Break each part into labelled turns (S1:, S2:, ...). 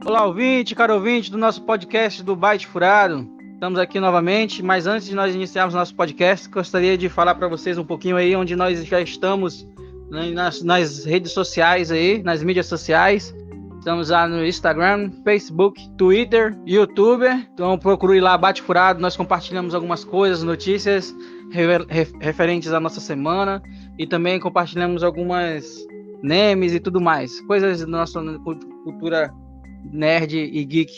S1: Olá, caro ouvinte do nosso podcast do Byte Furado. Estamos aqui novamente, mas antes de nós iniciarmos nosso podcast, gostaria de falar para vocês um pouquinho aí onde nós já estamos, né, nas redes sociais aí, nas mídias sociais. Estamos lá no Instagram, Facebook, Twitter, YouTube. Então procure lá Byte Furado, nós compartilhamos algumas coisas, notícias referentes à nossa semana e também compartilhamos algumas memes e tudo mais, coisas da nossa cultura nerd e geek,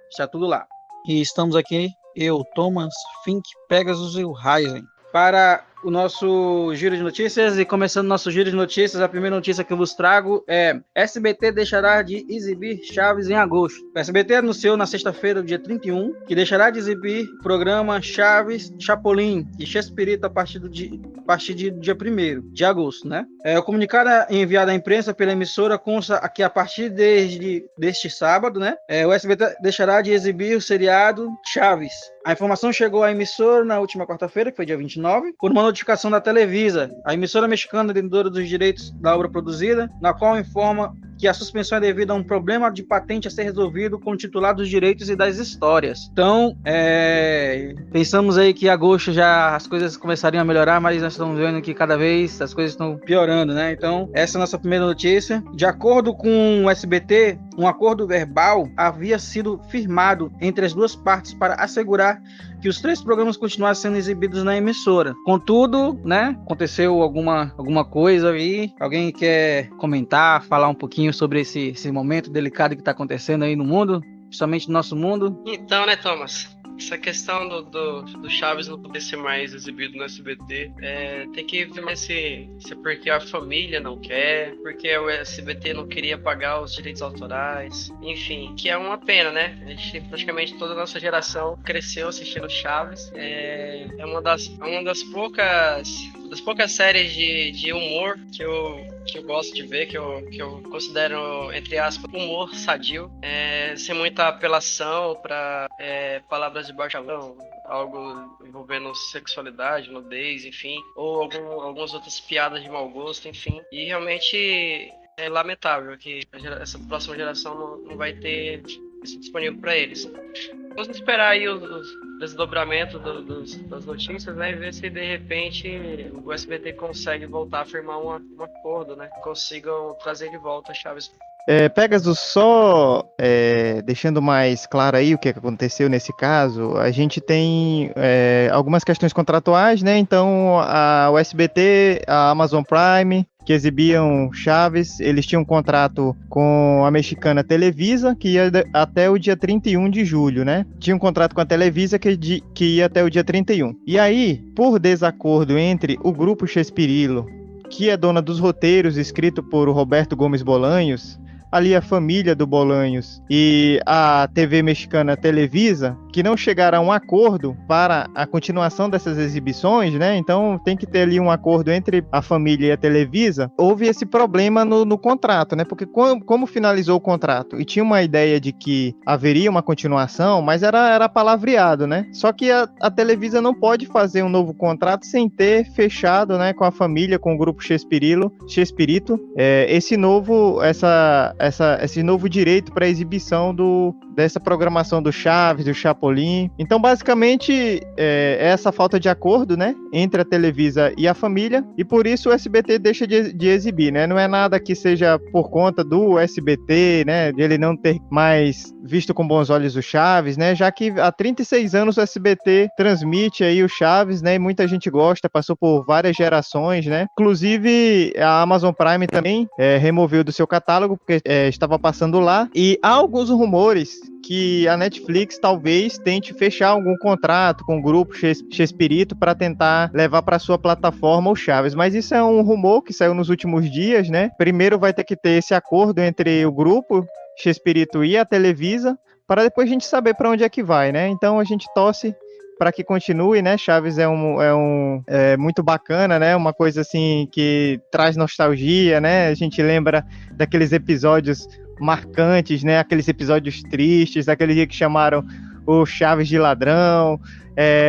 S1: está tudo lá. E estamos aqui, eu, Thomas, Fink, Pegasus e o Ryzen, para o nosso giro de notícias. E começando nosso giro de notícias, a primeira notícia que eu vos trago é: SBT deixará de exibir Chaves em agosto. O SBT anunciou na sexta-feira, dia 31, que deixará de exibir o programa Chaves, Chapolin e Chespirito a partir do dia 1º de agosto, né? O comunicado enviado à imprensa pela emissora consta que a partir deste sábado, né, o SBT deixará de exibir o seriado Chaves. A informação chegou à emissora na última quarta-feira, que foi dia 29, por uma notificação da Televisa, a emissora mexicana detentora dos direitos da obra produzida, na qual informa que a suspensão é devido a um problema de patente a ser resolvido com o titular dos direitos e das histórias. Então, pensamos aí que em agosto já as coisas começariam a melhorar, mas nós estamos vendo que cada vez as coisas estão piorando, né? Então, essa é a nossa primeira notícia. De acordo com o SBT, um acordo verbal havia sido firmado entre as duas partes para assegurar que os 3 programas continuassem sendo exibidos na emissora. Contudo, né, aconteceu alguma coisa aí. Alguém quer comentar, falar um pouquinho sobre esse momento delicado que está acontecendo aí no mundo, principalmente no nosso mundo?
S2: Então, né, Thomas? Essa questão do Chaves não poder ser mais exibido no SBT, tem que ver se porque a família não quer, porque o SBT não queria pagar os direitos autorais, enfim, que é uma pena, né? A gente, praticamente toda a nossa geração cresceu assistindo Chaves, é uma das poucas séries de humor que eu gosto de ver, que eu considero, entre aspas, humor sadio, sem muita apelação para palavras de baixo calão, algo envolvendo sexualidade, nudez, enfim, ou algumas outras piadas de mau gosto, enfim. E realmente é lamentável que essa próxima geração não vai ter isso disponível para eles. Vamos esperar aí o desdobramento das notícias, né, e ver se de repente o SBT consegue voltar a firmar um acordo, né, consigam trazer de volta as Chaves.
S3: Pegasus, só deixando mais claro aí o que aconteceu nesse caso, a gente tem algumas questões contratuais, né? Então, o SBT, a Amazon Prime, que exibiam Chaves, eles tinham um contrato com a mexicana Televisa, que ia até o dia 31 de julho, né? Tinha um contrato com a Televisa que ia até o dia 31. E aí, por desacordo entre o grupo Chespirito, que é dona dos roteiros, escrito por Roberto Gomes Bolanhos, ali a família do Bolanhos, e a TV mexicana Televisa, que não chegaram a um acordo para a continuação dessas exibições, né? Então tem que ter ali um acordo entre a família e a Televisa. Houve esse problema no contrato, né? Porque como finalizou o contrato e tinha uma ideia de que haveria uma continuação, mas era palavreado, né? Só que a Televisa não pode fazer um novo contrato sem ter fechado, né, com a família, com o grupo Chespirito, esse novo direito para exibição dessa programação do Chaves, do Chapolin. Então, basicamente, é essa falta de acordo, né, entre a Televisa e a família, e por isso o SBT deixa de exibir, né? Não é nada que seja por conta do SBT, né, de ele não ter mais visto com bons olhos o Chaves, né, já que há 36 anos o SBT transmite aí o Chaves, né, e muita gente gosta, passou por várias gerações, né? Inclusive, a Amazon Prime também removeu do seu catálogo, porque estava passando lá, e há alguns rumores que a Netflix talvez tente fechar algum contrato com o grupo Chespirito para tentar levar para sua plataforma o Chaves, mas isso é um rumor que saiu nos últimos dias, né? Primeiro vai ter que ter esse acordo entre o grupo Chespirito e a Televisa, para depois a gente saber para onde é que vai, né? Então a gente torce para que continue, né? Chaves é muito bacana, né? Uma coisa assim que traz nostalgia, né? A gente lembra daqueles episódios marcantes, né? Aqueles episódios tristes, aquele dia que chamaram o Chaves de ladrão,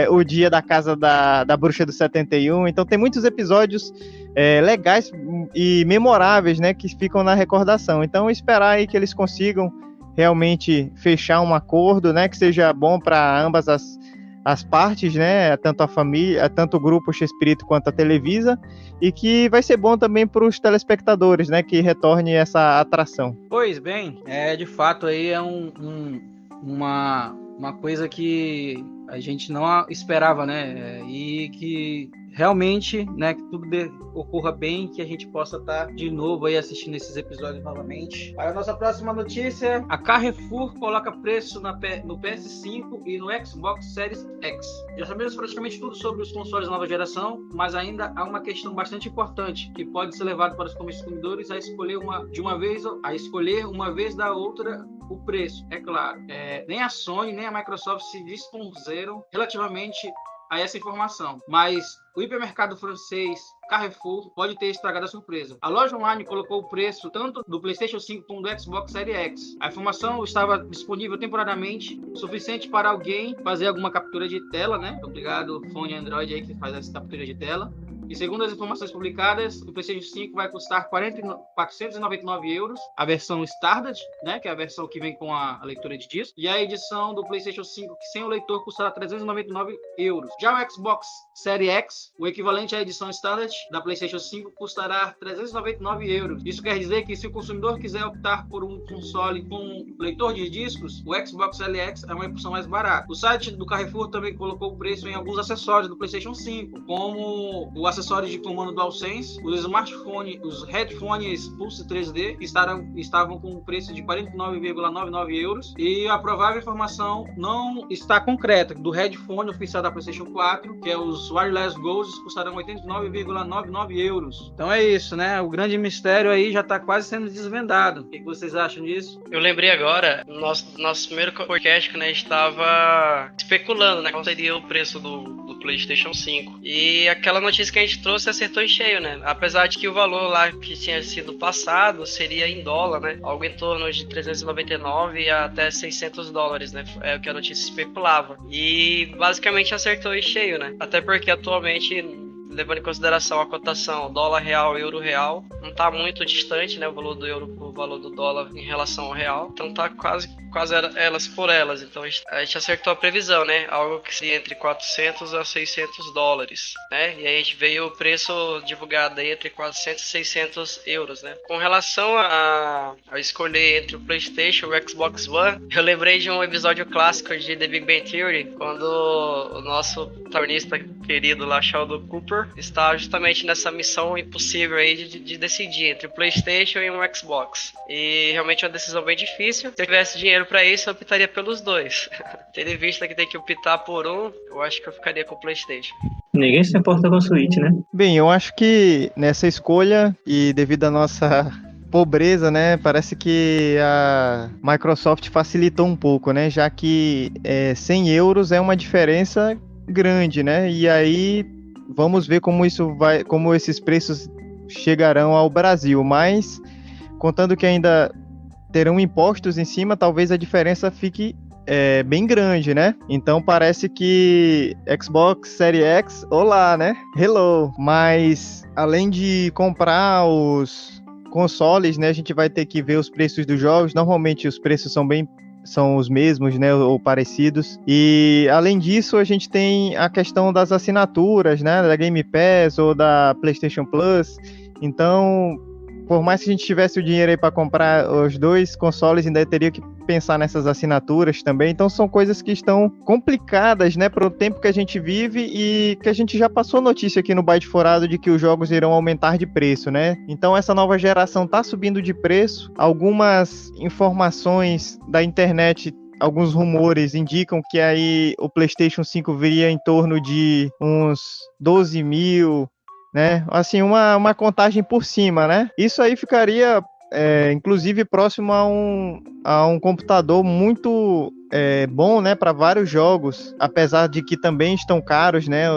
S3: o dia da casa da bruxa do 71. Então tem muitos episódios legais e memoráveis, né? Que ficam na recordação. Então esperar aí que eles consigam realmente fechar um acordo, né, que seja bom para ambas as partes, né, tanto a família, tanto o grupo Chespirito quanto a Televisa, e que vai ser bom também para os telespectadores, né, que retorne essa atração.
S1: Pois bem, de fato aí é uma coisa que a gente não esperava, né, e que realmente, né, que tudo ocorra bem, que a gente possa estar de novo aí assistindo esses episódios novamente. Para a nossa próxima notícia, a Carrefour coloca preço no PS5 e no Xbox Series X. Já sabemos praticamente tudo sobre os consoles nova geração, mas ainda há uma questão bastante importante que pode ser levada para os consumidores a escolher uma vez da outra o preço, é claro. Nem a Sony nem a Microsoft se dispuseram relativamente a essa informação, mas o hipermercado francês Carrefour pode ter estragado a surpresa. A loja online colocou o preço tanto do PlayStation 5 como do Xbox Series X. A informação estava disponível temporariamente, suficiente para alguém fazer alguma captura de tela, né? Obrigado, fone Android aí que faz essa captura de tela. E segundo as informações publicadas, o PlayStation 5 vai custar 499 euros, a versão Standard, né, que é a versão que vem com a leitura de disco, e a edição do PlayStation 5, que sem o leitor custará 399 euros. Já o Xbox Series X, o equivalente à edição Standard da PlayStation 5, custará 399 euros. Isso quer dizer que se o consumidor quiser optar por um console com leitor de discos, o Xbox Series X é uma opção mais barata. O site do Carrefour também colocou o preço em alguns acessórios do PlayStation 5, como o acessório de comando DualSense, os smartphones, os headphones Pulse 3D, que estavam com um preço de 49,99 euros, e a provável informação não está concreta do headphone oficial da PlayStation 4, que é os Wireless Ghosts, custarão 89,99 euros. Então é isso, né? O grande mistério aí já está quase sendo desvendado. O que vocês acham disso?
S2: Eu lembrei agora, nosso primeiro podcast, que a gente estava especulando, né, qual seria o preço do PlayStation 5. E aquela notícia que a gente trouxe acertou em cheio, né? Apesar de que o valor lá que tinha sido passado seria em dólar, né? Algo em torno de 399 até 600 dólares, né? É o que a notícia especulava. E basicamente acertou em cheio, né? Até porque atualmente, levando em consideração a cotação dólar real, euro real, não está muito distante, né, o valor do euro pro valor do dólar em relação ao real, então tá quase elas por elas. Então a gente acertou a previsão, né, algo que seria entre 400 a 600 dólares, né, e aí a gente veio o preço divulgado aí entre 400 e 600 euros, né. Com relação a escolher entre o PlayStation e o Xbox One, eu lembrei de um episódio clássico de The Big Bang Theory, quando o nosso protagonista querido lá, Sheldon Cooper, está justamente nessa missão impossível aí de decidir entre o PlayStation e um Xbox. E realmente é uma decisão bem difícil. Se eu tivesse dinheiro para isso, eu optaria pelos dois. Tendo em vista que tem que optar por um, eu acho que eu ficaria com o PlayStation.
S4: Ninguém se importa com a Switch, né?
S3: Bem, eu acho que nessa escolha, e devido à nossa pobreza, né, parece que a Microsoft facilitou um pouco, né, já que 100 euros é uma diferença grande, né, e aí vamos ver como esses preços chegarão ao Brasil, mas contando que ainda terão impostos em cima, talvez a diferença fique bem grande, né? Então parece que Xbox Series X, olá, né? Hello! Mas além de comprar os consoles, né, a gente vai ter que ver os preços dos jogos. Normalmente os preços são os mesmos, né, ou parecidos. E além disso, a gente tem a questão das assinaturas, né, da Game Pass ou da PlayStation Plus. Então, por mais que a gente tivesse o dinheiro aí para comprar os dois consoles, ainda teria que pensar nessas assinaturas também. Então são coisas que estão complicadas, né, para o tempo que a gente vive e que a gente já passou notícia aqui no Byte Furado de que os jogos irão aumentar de preço, né? Então essa nova geração está subindo de preço. Algumas informações da internet, alguns rumores indicam que aí o PlayStation 5 viria em torno de uns 12 mil, né? Assim, uma contagem por cima, né? Isso aí ficaria, inclusive, próximo a um computador muito bom, né? Para vários jogos, apesar de que também estão caros, né?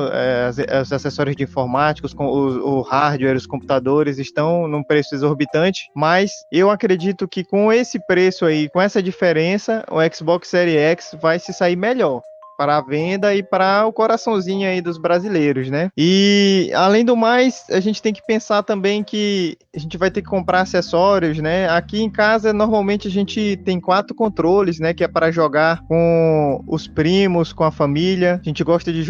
S3: Os acessórios de informáticos, o hardware, os computadores estão num preço exorbitante, mas eu acredito que com esse preço aí, com essa diferença, o Xbox Series X vai se sair melhor. para a venda e para o coraçãozinho aí dos brasileiros, né? E, além do mais, a gente tem que pensar também que a gente vai ter que comprar acessórios, né? Aqui em casa, normalmente, a gente tem 4 controles, né? Que é para jogar com os primos, com a família. A gente gosta de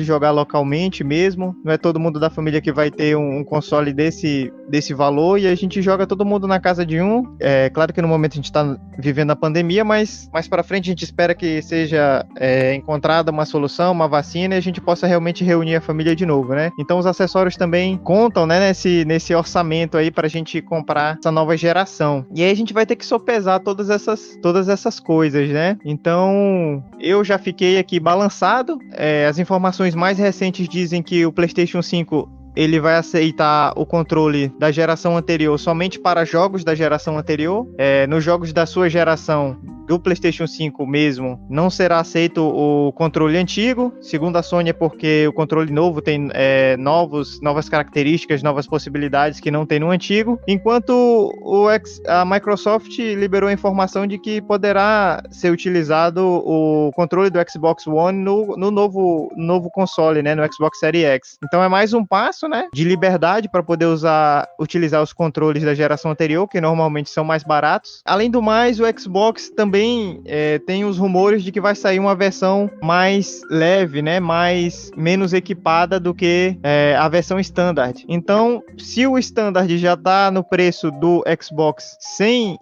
S3: jogar localmente mesmo. Não é todo mundo da família que vai ter um console desse valor, e a gente joga todo mundo na casa de um. É claro que no momento a gente está vivendo a pandemia, mas mais para frente a gente espera que seja encontrada uma solução, uma vacina, e a gente possa realmente reunir a família de novo, né? Então os acessórios também contam, né, nesse orçamento aí pra gente comprar essa nova geração. E aí a gente vai ter que sopesar todas essas coisas, né? Então eu já fiquei aqui balançado. As informações mais recentes dizem que o PlayStation 5 ele vai aceitar o controle da geração anterior somente para jogos da geração anterior. Nos jogos da sua geração, do PlayStation 5 mesmo, não será aceito o controle antigo. Segundo a Sony, é porque o controle novo tem novas características, novas possibilidades que não tem no antigo. Enquanto a Microsoft liberou a informação de que poderá ser utilizado o controle do Xbox One no novo console, né, no Xbox Series X. Então é mais um passo, né, de liberdade para poder utilizar os controles da geração anterior, que normalmente são mais baratos. Além do mais, o Xbox também tem os rumores de que vai sair uma versão mais leve, né, menos equipada do que a versão standard. Então, se o standard já está no preço do Xbox sem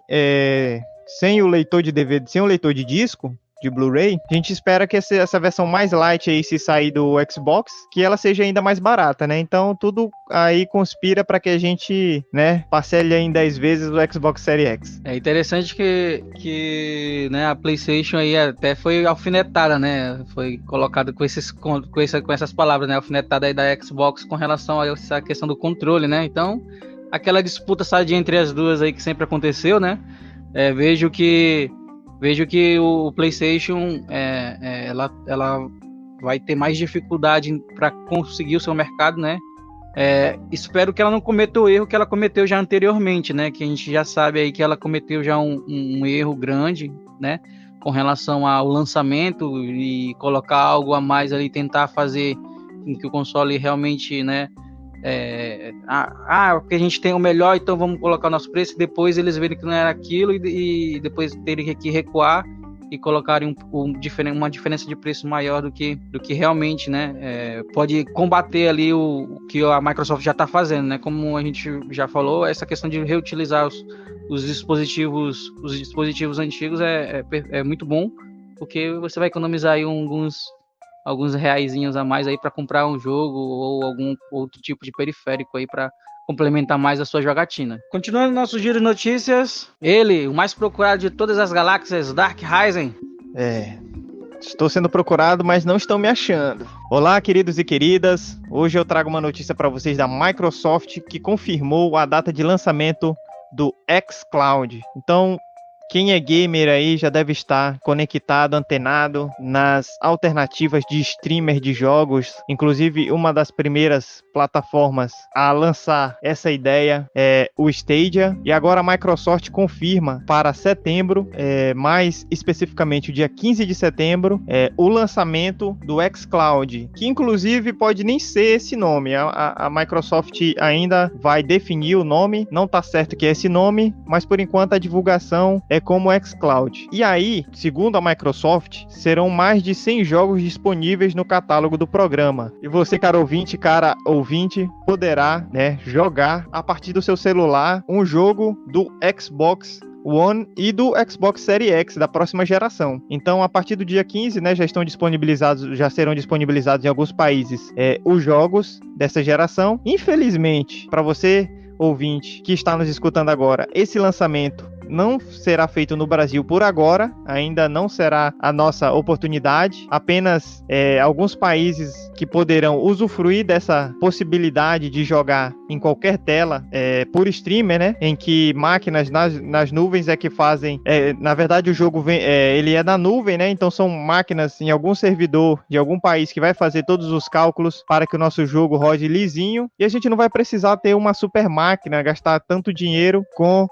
S3: o leitor de DVD, sem o leitor de disco, de Blu-ray, a gente espera que essa versão mais light aí, se sair do Xbox, que ela seja ainda mais barata, né? Então tudo aí conspira para que a gente, né, parcele em 10 vezes o Xbox Series X.
S1: É interessante que né, a PlayStation aí até foi alfinetada, né? Foi colocado com essas palavras, né? Alfinetada aí da Xbox com relação a essa questão do controle, né? Então, aquela disputa sadia entre as duas aí que sempre aconteceu, né? Vejo que o PlayStation ela vai ter mais dificuldade para conseguir o seu mercado, né? Espero que ela não cometa o erro que ela cometeu já anteriormente, né? Que a gente já sabe aí que ela cometeu já um erro grande, né? Com relação ao lançamento e colocar algo a mais ali, tentar fazer com que o console realmente, né? Porque a gente tem o melhor, então vamos colocar o nosso preço. Depois eles verem que não era aquilo e depois terem que recuar e colocarem uma diferença de preço maior do que realmente, né? Pode combater ali o que a Microsoft já está fazendo, né? Como a gente já falou, essa questão de reutilizar os dispositivos antigos é muito bom, porque você vai economizar aí alguns reaisinhos a mais aí para comprar um jogo ou algum outro tipo de periférico aí para complementar mais a sua jogatina. Continuando nosso giro de notícias, ele, o mais procurado de todas as galáxias, Dark Rising.
S3: Estou sendo procurado, mas não estão me achando. Olá, queridos e queridas. Hoje eu trago uma notícia para vocês da Microsoft, que confirmou a data de lançamento do xCloud. Então, quem é gamer aí já deve estar conectado, antenado nas alternativas de streamer de jogos. Inclusive, uma das primeiras plataformas a lançar essa ideia é o Stadia. E agora a Microsoft confirma para setembro, mais especificamente o dia 15 de setembro, o lançamento do xCloud, que inclusive pode nem ser esse nome. A Microsoft ainda vai definir o nome, não está certo que é esse nome, mas por enquanto a divulgação é como xCloud. E aí, segundo a Microsoft, serão mais de 100 jogos disponíveis no catálogo do programa. E você, cara ouvinte, poderá, né, jogar a partir do seu celular um jogo do Xbox One e do Xbox Series X da próxima geração. Então, a partir do dia 15, né, já serão disponibilizados em alguns países os jogos dessa geração. Infelizmente, para você, ouvinte, que está nos escutando agora, esse lançamento não será feito no Brasil por agora, ainda não será a nossa oportunidade. Apenas alguns países que poderão usufruir dessa possibilidade de jogar em qualquer tela por streamer, né? Em que máquinas nas nuvens é que fazem. Na verdade, o jogo ele é na nuvem, né? Então são máquinas em algum servidor de algum país que vai fazer todos os cálculos para que o nosso jogo rode lisinho. E a gente não vai precisar ter uma super máquina, gastar tanto dinheiro com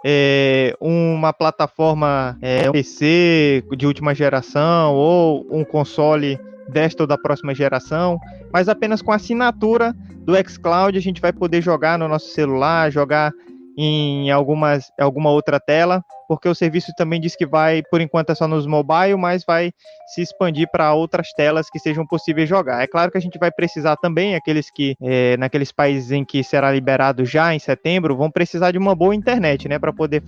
S3: uma plataforma, um PC de última geração ou um console desta ou da próxima geração, mas apenas com a assinatura do xCloud a gente vai poder jogar no nosso celular, jogar em alguma outra tela, porque o serviço também diz que vai, por enquanto é só nos mobile, mas vai se expandir para outras telas que sejam possíveis jogar. É claro que a gente vai precisar também, naqueles países em que será liberado já em setembro, vão precisar de uma boa internet, né, para poder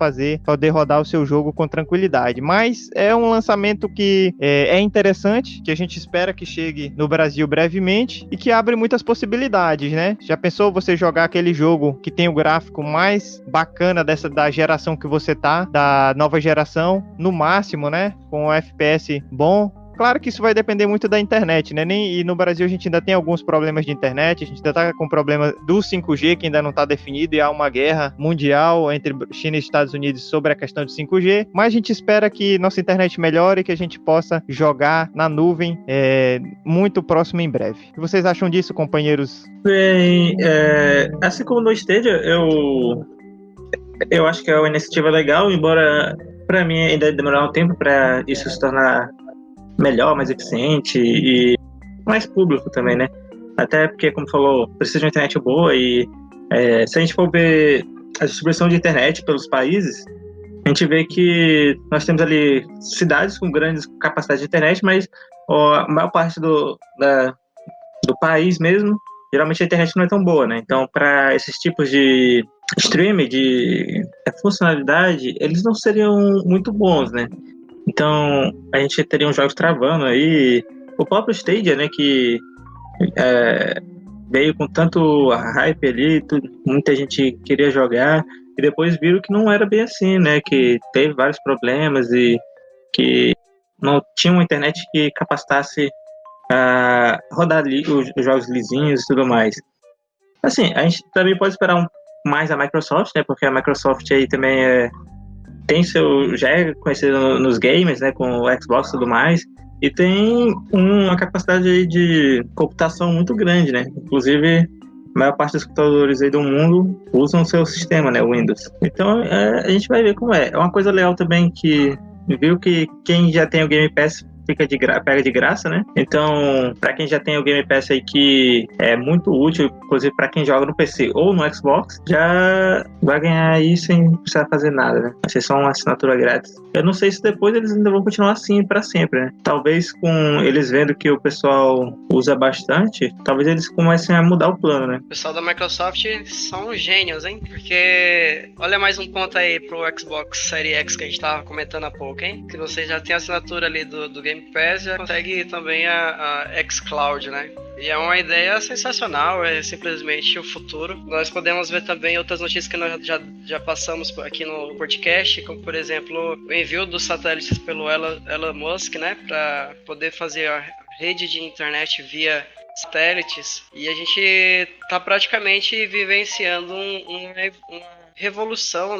S3: rodar o seu jogo com tranquilidade. Mas é um lançamento que é interessante, que a gente espera que chegue no Brasil brevemente e que abre muitas possibilidades, né? Já pensou você jogar aquele jogo que tem o gráfico mais bacana da geração que você tá, da nova geração, no máximo, né? Com um FPS bom. Claro que isso vai depender muito da internet, né? E no Brasil a gente ainda tem alguns problemas de internet, a gente ainda tá com problema do 5G, que ainda não está definido, e há uma guerra mundial entre China e Estados Unidos sobre a questão de 5G, mas a gente espera que nossa internet melhore e que a gente possa jogar na nuvem muito próximo em breve. O que vocês acham disso, companheiros?
S4: Bem, assim como no Stadia, eu acho que é uma iniciativa legal, embora para mim ainda demorar um tempo para isso se tornar melhor, mais eficiente e mais público também, né? Até porque, como falou, precisa de uma internet boa e se a gente for ver a distribuição de internet pelos países, a gente vê que nós temos ali cidades com grandes capacidades de internet, mas a maior parte do país mesmo, geralmente a internet não é tão boa, né? Então, para esses tipos de streaming, de funcionalidade, eles não seriam muito bons, né? Então, a gente teria uns jogos travando aí. O próprio Stadia, né, que veio com tanto hype ali, muita gente queria jogar, e depois viram que não era bem assim, né, que teve vários problemas e que não tinha uma internet que capacitasse a rodar os jogos lisinhos e tudo mais. Assim, a gente também pode esperar mais a Microsoft, né, porque a Microsoft aí também já é conhecido nos games, né, com o Xbox e tudo mais, e tem uma capacidade de computação muito grande, né, inclusive a maior parte dos computadores aí do mundo usam o seu sistema, né, o Windows. Então a gente vai ver como é. É uma coisa legal também que viu que quem já tem o Game Pass pega de graça, né? Então, para quem já tem o Game Pass aí, que é muito útil, inclusive para quem joga no PC ou no Xbox, já vai ganhar aí sem precisar fazer nada, né? Vai ser só uma assinatura grátis. Eu não sei se depois eles ainda vão continuar assim para sempre, né? Talvez com eles vendo que o pessoal usa bastante, talvez eles comecem a mudar o plano, né?
S2: O pessoal da Microsoft são gênios, hein? Porque olha mais um ponto aí pro Xbox Series X que a gente tava comentando há pouco, hein? Que você já tem a assinatura ali do Game Pass, já consegue também a xCloud, né? E é uma ideia sensacional, é simplesmente o futuro. Nós podemos ver também outras notícias que nós já passamos aqui no podcast, como por exemplo o envio dos satélites pelo Elon Musk, né? Para poder fazer a rede de internet via satélites. E a gente está praticamente vivenciando uma revolução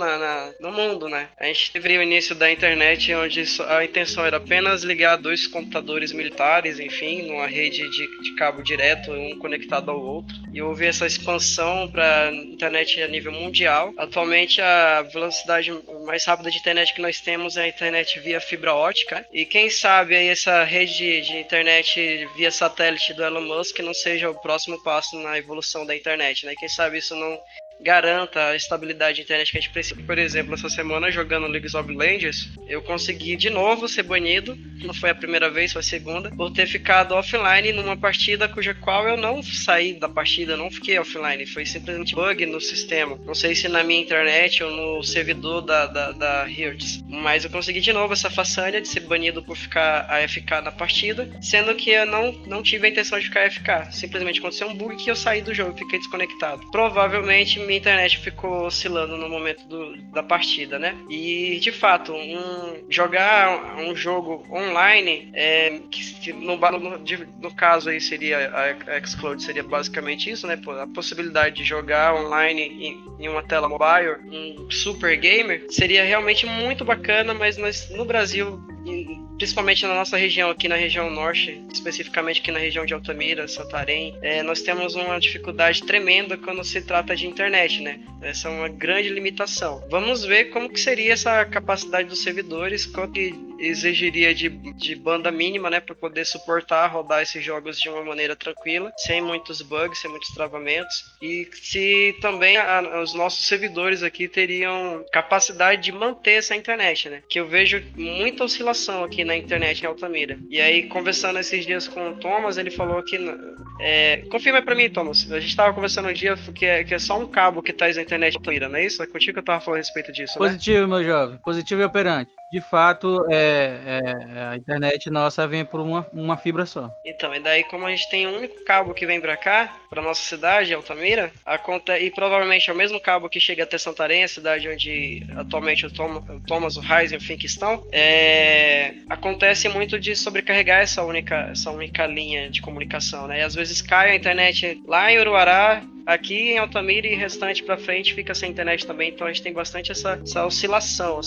S2: no mundo, né? A gente teve o início da internet onde a intenção era apenas ligar 2 computadores militares, enfim, numa rede de cabo direto, um conectado ao outro. E houve essa expansão para internet a nível mundial. Atualmente a velocidade mais rápida de internet que nós temos é a internet via fibra ótica. E quem sabe aí essa rede de internet via satélite do Elon Musk não seja o próximo passo na evolução da internet, né? Quem sabe isso não garanta a estabilidade de internet que a gente precisa. Por exemplo, essa semana jogando League of Legends, eu consegui de novo ser banido, não foi a primeira vez, foi a segunda, por ter ficado offline numa partida cuja qual eu não saí da partida, não fiquei offline, foi simplesmente bug no sistema. Não sei se na minha internet ou no servidor da Hertz, mas eu consegui de novo essa façanha de ser banido por ficar AFK na partida, sendo que eu não tive a intenção de ficar AFK, simplesmente aconteceu um bug que eu saí do jogo, fiquei desconectado. Provavelmente minha internet ficou oscilando no momento da partida, né? E de fato, jogar um jogo online, que no caso aí seria a xCloud, seria basicamente isso, né? A possibilidade de jogar online em uma tela mobile, um super gamer, seria realmente muito bacana, mas nós no Brasil, principalmente na nossa região, aqui na região norte, especificamente aqui na região de Altamira, Santarém, nós temos uma dificuldade tremenda quando se trata de internet, né? Essa é uma grande limitação. Vamos ver como que seria essa capacidade dos servidores, quanto que exigiria de banda mínima, né, para poder suportar rodar esses jogos de uma maneira tranquila, sem muitos bugs, sem muitos travamentos, e se também os nossos servidores aqui teriam capacidade de manter essa internet, né, que eu vejo muita oscilação aqui na internet em Altamira. E aí, conversando esses dias com o Thomas, ele falou que confirma pra mim, Thomas, a gente tava conversando um dia que é só um cabo que traz a internet em Altamira, não é isso? É contigo que eu tava falando a respeito disso, né?
S1: Positivo, meu jovem. Positivo e operante. De fato, a internet nossa vem por uma fibra só.
S2: Então, e daí como a gente tem um único cabo que vem pra cá, pra nossa cidade, Altamira, e provavelmente é o mesmo cabo que chega até Santarém, a cidade onde atualmente o Thomas, o Ryzen, enfim, que estão, acontece muito de sobrecarregar essa única linha de comunicação, né? E às vezes cai a internet lá em Uruará, aqui em Altamira e restante pra frente fica sem internet também, então a gente tem bastante essa oscilação,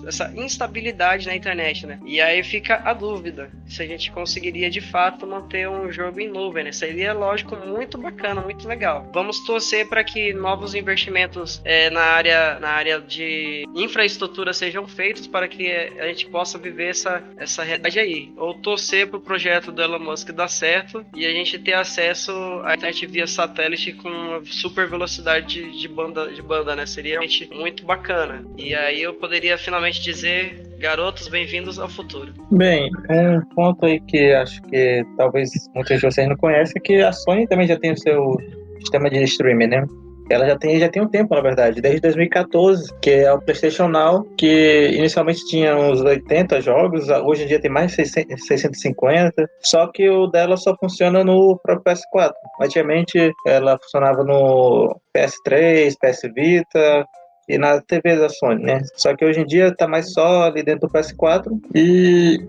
S2: essa instabilidade na internet, né? E aí fica a dúvida se a gente conseguiria de fato manter um jogo em nuvem, né? Seria, lógico, muito bacana, muito legal. Vamos torcer para que novos investimentos na área de infraestrutura sejam feitos para que a gente possa viver essa realidade aí. Ou torcer para o projeto do Elon Musk dar certo e a gente ter acesso à internet via satélite com uma super velocidade de banda, né? Seria realmente muito bacana. E aí eu poderia finalmente dizer, garotos, bem-vindos ao futuro.
S4: Bem, um ponto aí que acho que talvez muitos de vocês não conhecem é que a Sony também já tem o seu sistema de streaming, né? Ela já tem um tempo, na verdade, desde 2014, que é o PlayStation Now, que inicialmente tinha uns 80 jogos, hoje em dia tem mais de 650, só que o dela só funciona no próprio PS4. Antigamente ela funcionava no PS3, PS Vita e na TV da Sony, né? Só que hoje em dia tá mais só ali dentro do PS4 e,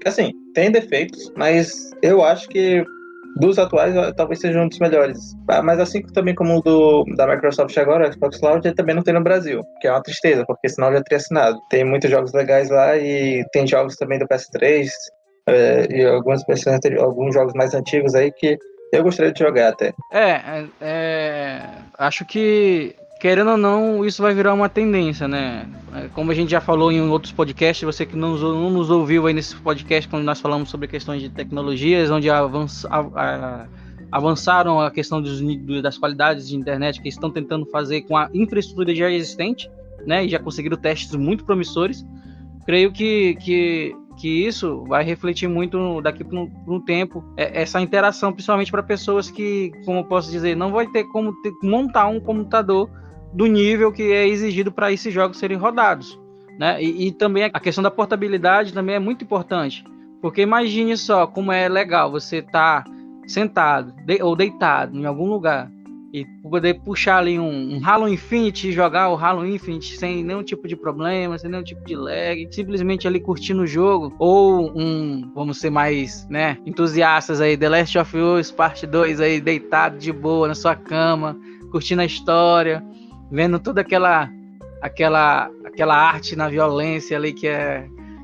S4: assim, tem defeitos, mas eu acho que dos atuais, talvez seja um dos melhores. Mas assim também como o da Microsoft agora, o Xbox Cloud, ele também não tem no Brasil, que é uma tristeza, porque senão eu já teria assinado. Tem muitos jogos legais lá e tem jogos também do PS3 e alguns jogos mais antigos aí que eu gostaria de jogar até.
S1: Acho que, querendo ou não, isso vai virar uma tendência, né? Como a gente já falou em outros podcasts, você que não nos ouviu aí nesse podcast, quando nós falamos sobre questões de tecnologias, onde avançaram a questão das qualidades de internet que estão tentando fazer com a infraestrutura já existente, né? E já conseguiram testes muito promissores. Creio que isso vai refletir muito daqui por um tempo, essa interação, principalmente para pessoas que, como eu posso dizer, não vai ter como montar um computador do nível que é exigido para esses jogos serem rodados, né? E também a questão da portabilidade também é muito importante, porque imagine só como é legal você estar sentado ou deitado em algum lugar e poder puxar ali um Halo Infinite e jogar o Halo Infinite sem nenhum tipo de problema, sem nenhum tipo de lag, simplesmente ali curtindo o jogo, ou vamos ser mais, né, entusiastas aí, The Last of Us Parte 2 aí, deitado de boa na sua cama, curtindo a história, vendo toda aquela arte na violência ali que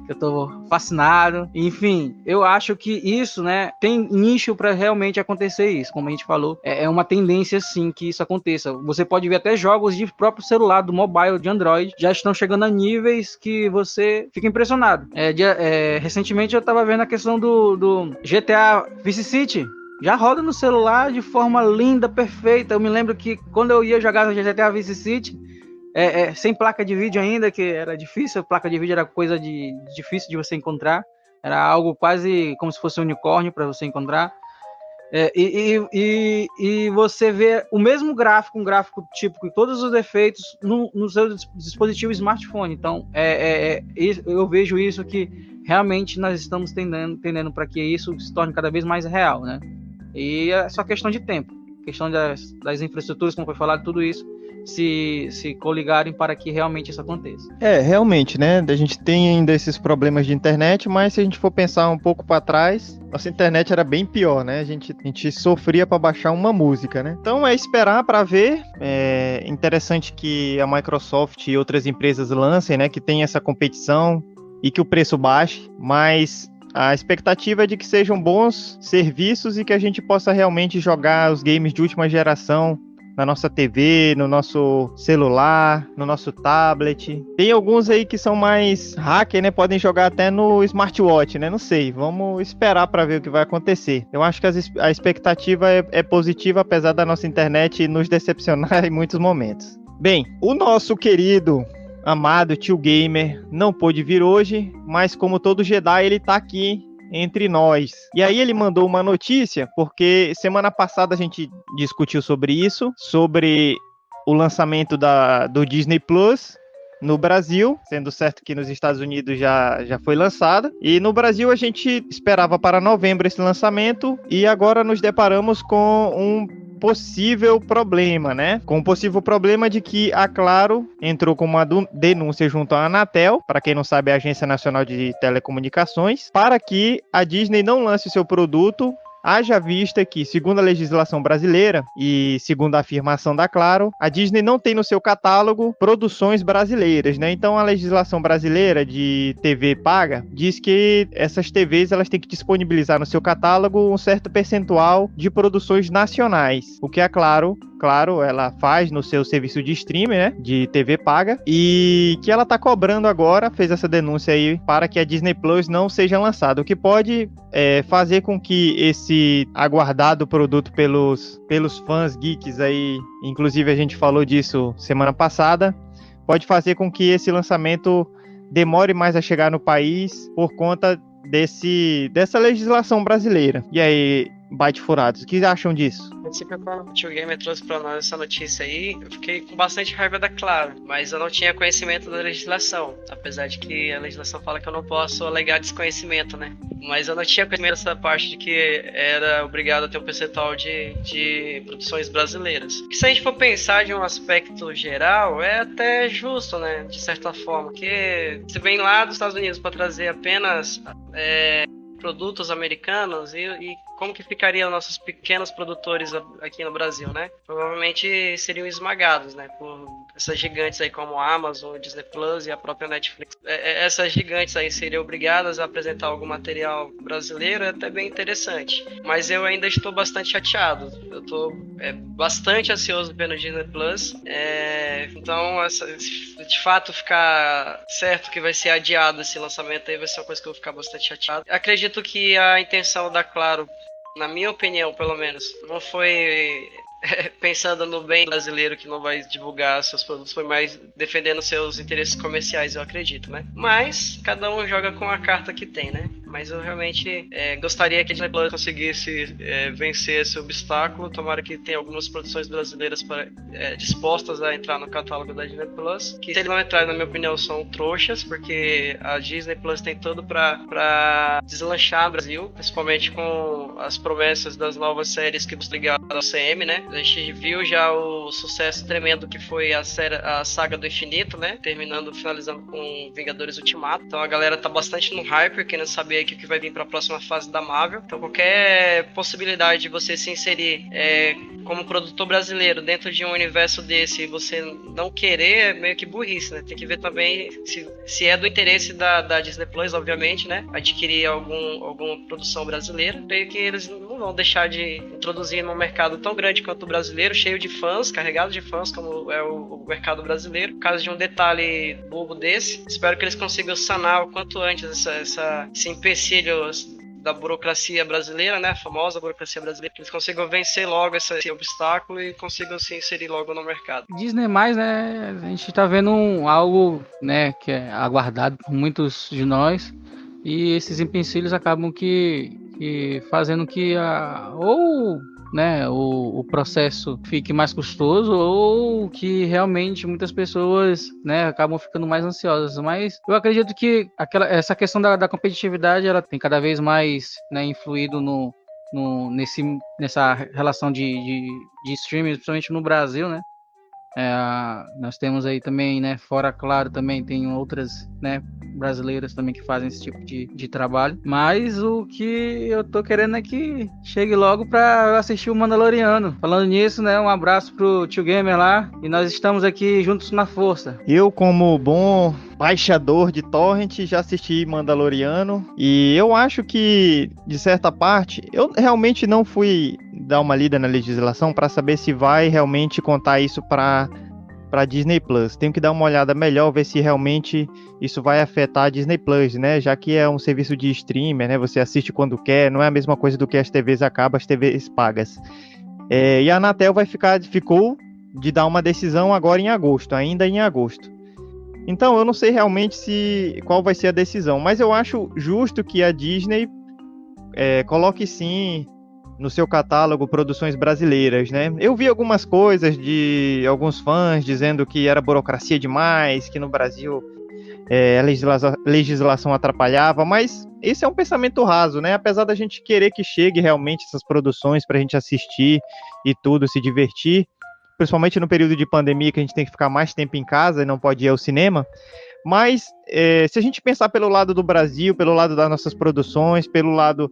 S1: eu tô fascinado. Enfim, eu acho que isso, né, tem nicho para realmente acontecer isso. Como a gente falou, é uma tendência sim que isso aconteça. Você pode ver até jogos de próprio celular, do mobile, de Android, já estão chegando a níveis que você fica impressionado. Recentemente eu tava vendo a questão do GTA Vice City. Já roda no celular de forma linda, perfeita. Eu me lembro que quando eu ia jogar no GTA Vice City, sem placa de vídeo ainda, que era difícil, a placa de vídeo era coisa difícil de você encontrar. Era algo quase como se fosse um unicórnio para você encontrar. E você vê o mesmo gráfico, um gráfico típico, e todos os defeitos no seu dispositivo smartphone. Então, eu vejo isso que realmente nós estamos tendendo para que isso se torne cada vez mais real, né? E é só questão de tempo, questão das infraestruturas, como foi falado, tudo isso se coligarem para que realmente isso aconteça.
S3: Realmente, né? A gente tem ainda esses problemas de internet, mas se a gente for pensar um pouco para trás, nossa internet era bem pior, né? A gente sofria para baixar uma música, né? Então é esperar para ver. É interessante que a Microsoft e outras empresas lancem, né? Que tem essa competição e que o preço baixe, mas a expectativa é de que sejam bons serviços e que a gente possa realmente jogar os games de última geração na nossa TV, no nosso celular, no nosso tablet. Tem alguns aí que são mais hacker, né? Podem jogar até no smartwatch, né? Não sei, vamos esperar para ver o que vai acontecer. Eu acho que a expectativa é positiva, apesar da nossa internet nos decepcionar em muitos momentos. Bem, o nosso querido, amado tio Gamer não pôde vir hoje, mas como todo Jedi, ele tá aqui entre nós. E aí ele mandou uma notícia, porque semana passada a gente discutiu sobre isso, sobre o lançamento do Disney Plus no Brasil, sendo certo que nos Estados Unidos já foi lançada, e no Brasil a gente esperava para novembro esse lançamento, e agora nos deparamos com um possível problema, né? Com o possível problema de que a Claro entrou com uma denúncia junto à Anatel, para quem não sabe, é a Agência Nacional de Telecomunicações, para que a Disney não lance o seu produto, haja vista que, segundo a legislação brasileira e segundo a afirmação da Claro, a Disney não tem no seu catálogo produções brasileiras, né? Então a legislação brasileira de TV paga diz que essas TVs elas têm que disponibilizar no seu catálogo um certo percentual de produções nacionais, o que a Claro, ela faz no seu serviço de streaming, né, de TV paga, e que ela tá cobrando agora, fez essa denúncia aí, para que a Disney Plus não seja lançada, o que pode fazer com que esse aguardado produto pelos fãs geeks aí, inclusive a gente falou disso semana passada, pode fazer com que esse lançamento demore mais a chegar no país por conta dessa legislação brasileira. E aí, Byte Furados, o que acham disso?
S2: A princípio, quando o tio Gamer trouxe pra nós essa notícia aí, eu fiquei com bastante raiva da Claro, mas eu não tinha conhecimento da legislação, apesar de que a legislação fala que eu não posso alegar desconhecimento, né? Mas eu não tinha conhecimento dessa parte de que era obrigado a ter um percentual de produções brasileiras. Que se a gente for pensar de um aspecto geral, é até justo, né? De certa forma, porque você vem lá dos Estados Unidos para trazer apenas produtos americanos e como que ficariam nossos pequenos produtores aqui no Brasil, né? Provavelmente seriam esmagados, né? Por essas gigantes aí como a Amazon, Disney Plus e a própria Netflix. Essas gigantes aí seriam obrigadas a apresentar algum material brasileiro, é até bem interessante. Mas eu ainda estou bastante chateado. Eu estou bastante ansioso pelo Disney Plus. Então, de fato, ficar certo que vai ser adiado esse lançamento aí vai ser uma coisa que eu vou ficar bastante chateado. Acredito que a intenção da Claro, na minha opinião, pelo menos, não foi pensando no bem brasileiro que não vai divulgar seus produtos, foi mais defendendo seus interesses comerciais, eu acredito, né? Mas cada um joga com a carta que tem, né? Mas eu realmente gostaria que a Disney Plus conseguisse vencer esse obstáculo. Tomara que tenha algumas produções brasileiras dispostas a entrar no catálogo da Disney Plus. Que se eles não entrarem, na minha opinião, são trouxas, porque a Disney Plus tem tudo para deslanchar o Brasil, principalmente com as promessas das novas séries que estão ligadas ao CM, né? A gente viu já o sucesso tremendo que foi a saga do infinito, né? Finalizando com Vingadores Ultimato. Então a galera tá bastante no hype, querendo saber o que vai vir para a próxima fase da Marvel. Então qualquer possibilidade de você se inserir como produtor brasileiro dentro de um universo desse e você não querer é meio que burrice, né? Tem que ver também se é do interesse da Disney Plus, obviamente, né? Adquirir alguma produção brasileira. Creio que eles não vão deixar de introduzir num mercado tão grande quanto o brasileiro, cheio de fãs, carregado de fãs, como é o mercado brasileiro. Por causa de um detalhe bobo desse, espero que eles consigam sanar o quanto antes esse empecilho da burocracia brasileira, né, a famosa burocracia brasileira, que eles consigam vencer logo esse obstáculo e consigam se inserir logo no mercado.
S1: Disney+, né, a gente tá vendo algo, né, que é aguardado por muitos de nós, e esses empecilhos acabam que fazendo que o processo fique mais custoso ou que realmente muitas pessoas, né, acabam ficando mais ansiosas. Mas eu acredito que essa questão da competitividade ela tem cada vez mais, né, influído nessa relação de streaming, principalmente no Brasil, né? Nós temos aí também, né, fora Claro, também tem outras, né, brasileiras também que fazem esse tipo de trabalho, mas o que eu tô querendo é que chegue logo pra eu assistir o Mandaloriano. Falando nisso, né, um abraço pro tio Gamer lá, e nós estamos aqui juntos na força.
S3: Eu, como bom baixador de torrent, já assisti Mandaloriano, e eu acho que, de certa parte, eu realmente não fui dar uma lida na legislação para saber se vai realmente contar isso para Disney Plus. Tenho que dar uma olhada melhor, ver se realmente isso vai afetar a Disney Plus, né? Já que é um serviço de streamer, né? Você assiste quando quer, não é a mesma coisa do que as TVs acabam, as TVs pagas. E a Anatel ficou de dar uma decisão agora em agosto, ainda em agosto. Então, eu não sei realmente qual vai ser a decisão, mas eu acho justo que a Disney coloque sim no seu catálogo produções brasileiras, né? Eu vi algumas coisas de alguns fãs dizendo que era burocracia demais, que no Brasil a legislação atrapalhava, mas esse é um pensamento raso, né? Apesar da gente querer que chegue realmente essas produções para a gente assistir e tudo, se divertir, principalmente no período de pandemia que a gente tem que ficar mais tempo em casa e não pode ir ao cinema, mas se a gente pensar pelo lado do Brasil, pelo lado das nossas produções, pelo lado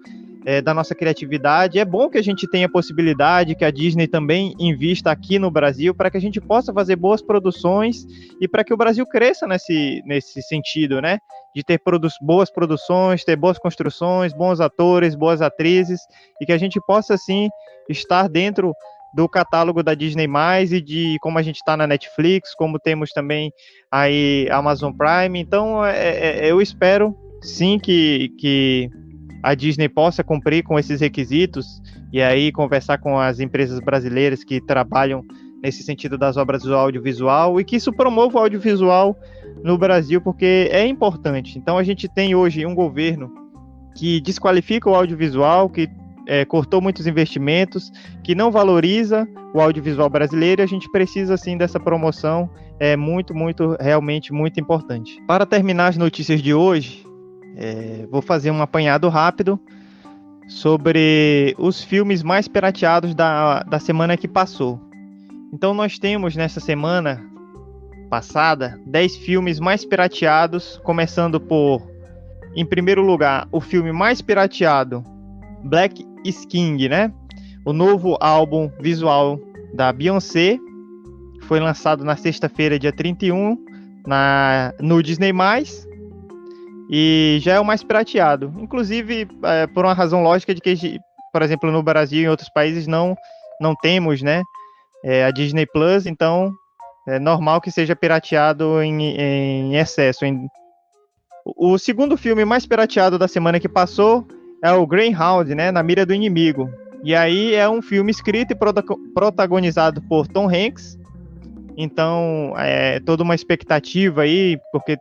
S3: da nossa criatividade, é bom que a gente tenha a possibilidade que a Disney também invista aqui no Brasil para que a gente possa fazer boas produções e para que o Brasil cresça nesse sentido, né? De ter boas produções, ter boas construções, bons atores, boas atrizes e que a gente possa, assim, estar dentro do catálogo da Disney+, e de como a gente está na Netflix, como temos também aí a Amazon Prime. Então, eu espero, sim, que a Disney possa cumprir com esses requisitos e aí conversar com as empresas brasileiras que trabalham nesse sentido das obras do audiovisual e que isso promova o audiovisual no Brasil, porque é importante. Então, a gente tem hoje um governo que desqualifica o audiovisual, que cortou muitos investimentos, que não valoriza o audiovisual brasileiro, e a gente precisa, sim, dessa promoção, realmente muito importante. Para terminar as notícias de hoje, vou fazer um apanhado rápido sobre os filmes mais pirateados da semana que passou. Então, nós temos nessa semana passada 10 filmes mais pirateados, começando por, em primeiro lugar, o filme mais pirateado, Black is King, né? O novo álbum visual da Beyoncé, foi lançado na sexta-feira, dia 31, no Disney+, e já é o mais pirateado. Inclusive, por uma razão lógica de que, por exemplo, no Brasil e em outros países não temos, né, a Disney Plus, então é normal que seja pirateado em excesso. O segundo filme mais pirateado da semana que passou é o Greyhound, né, Na Mira do Inimigo. E aí é um filme escrito e protagonizado por Tom Hanks. Então, toda uma expectativa aí, porque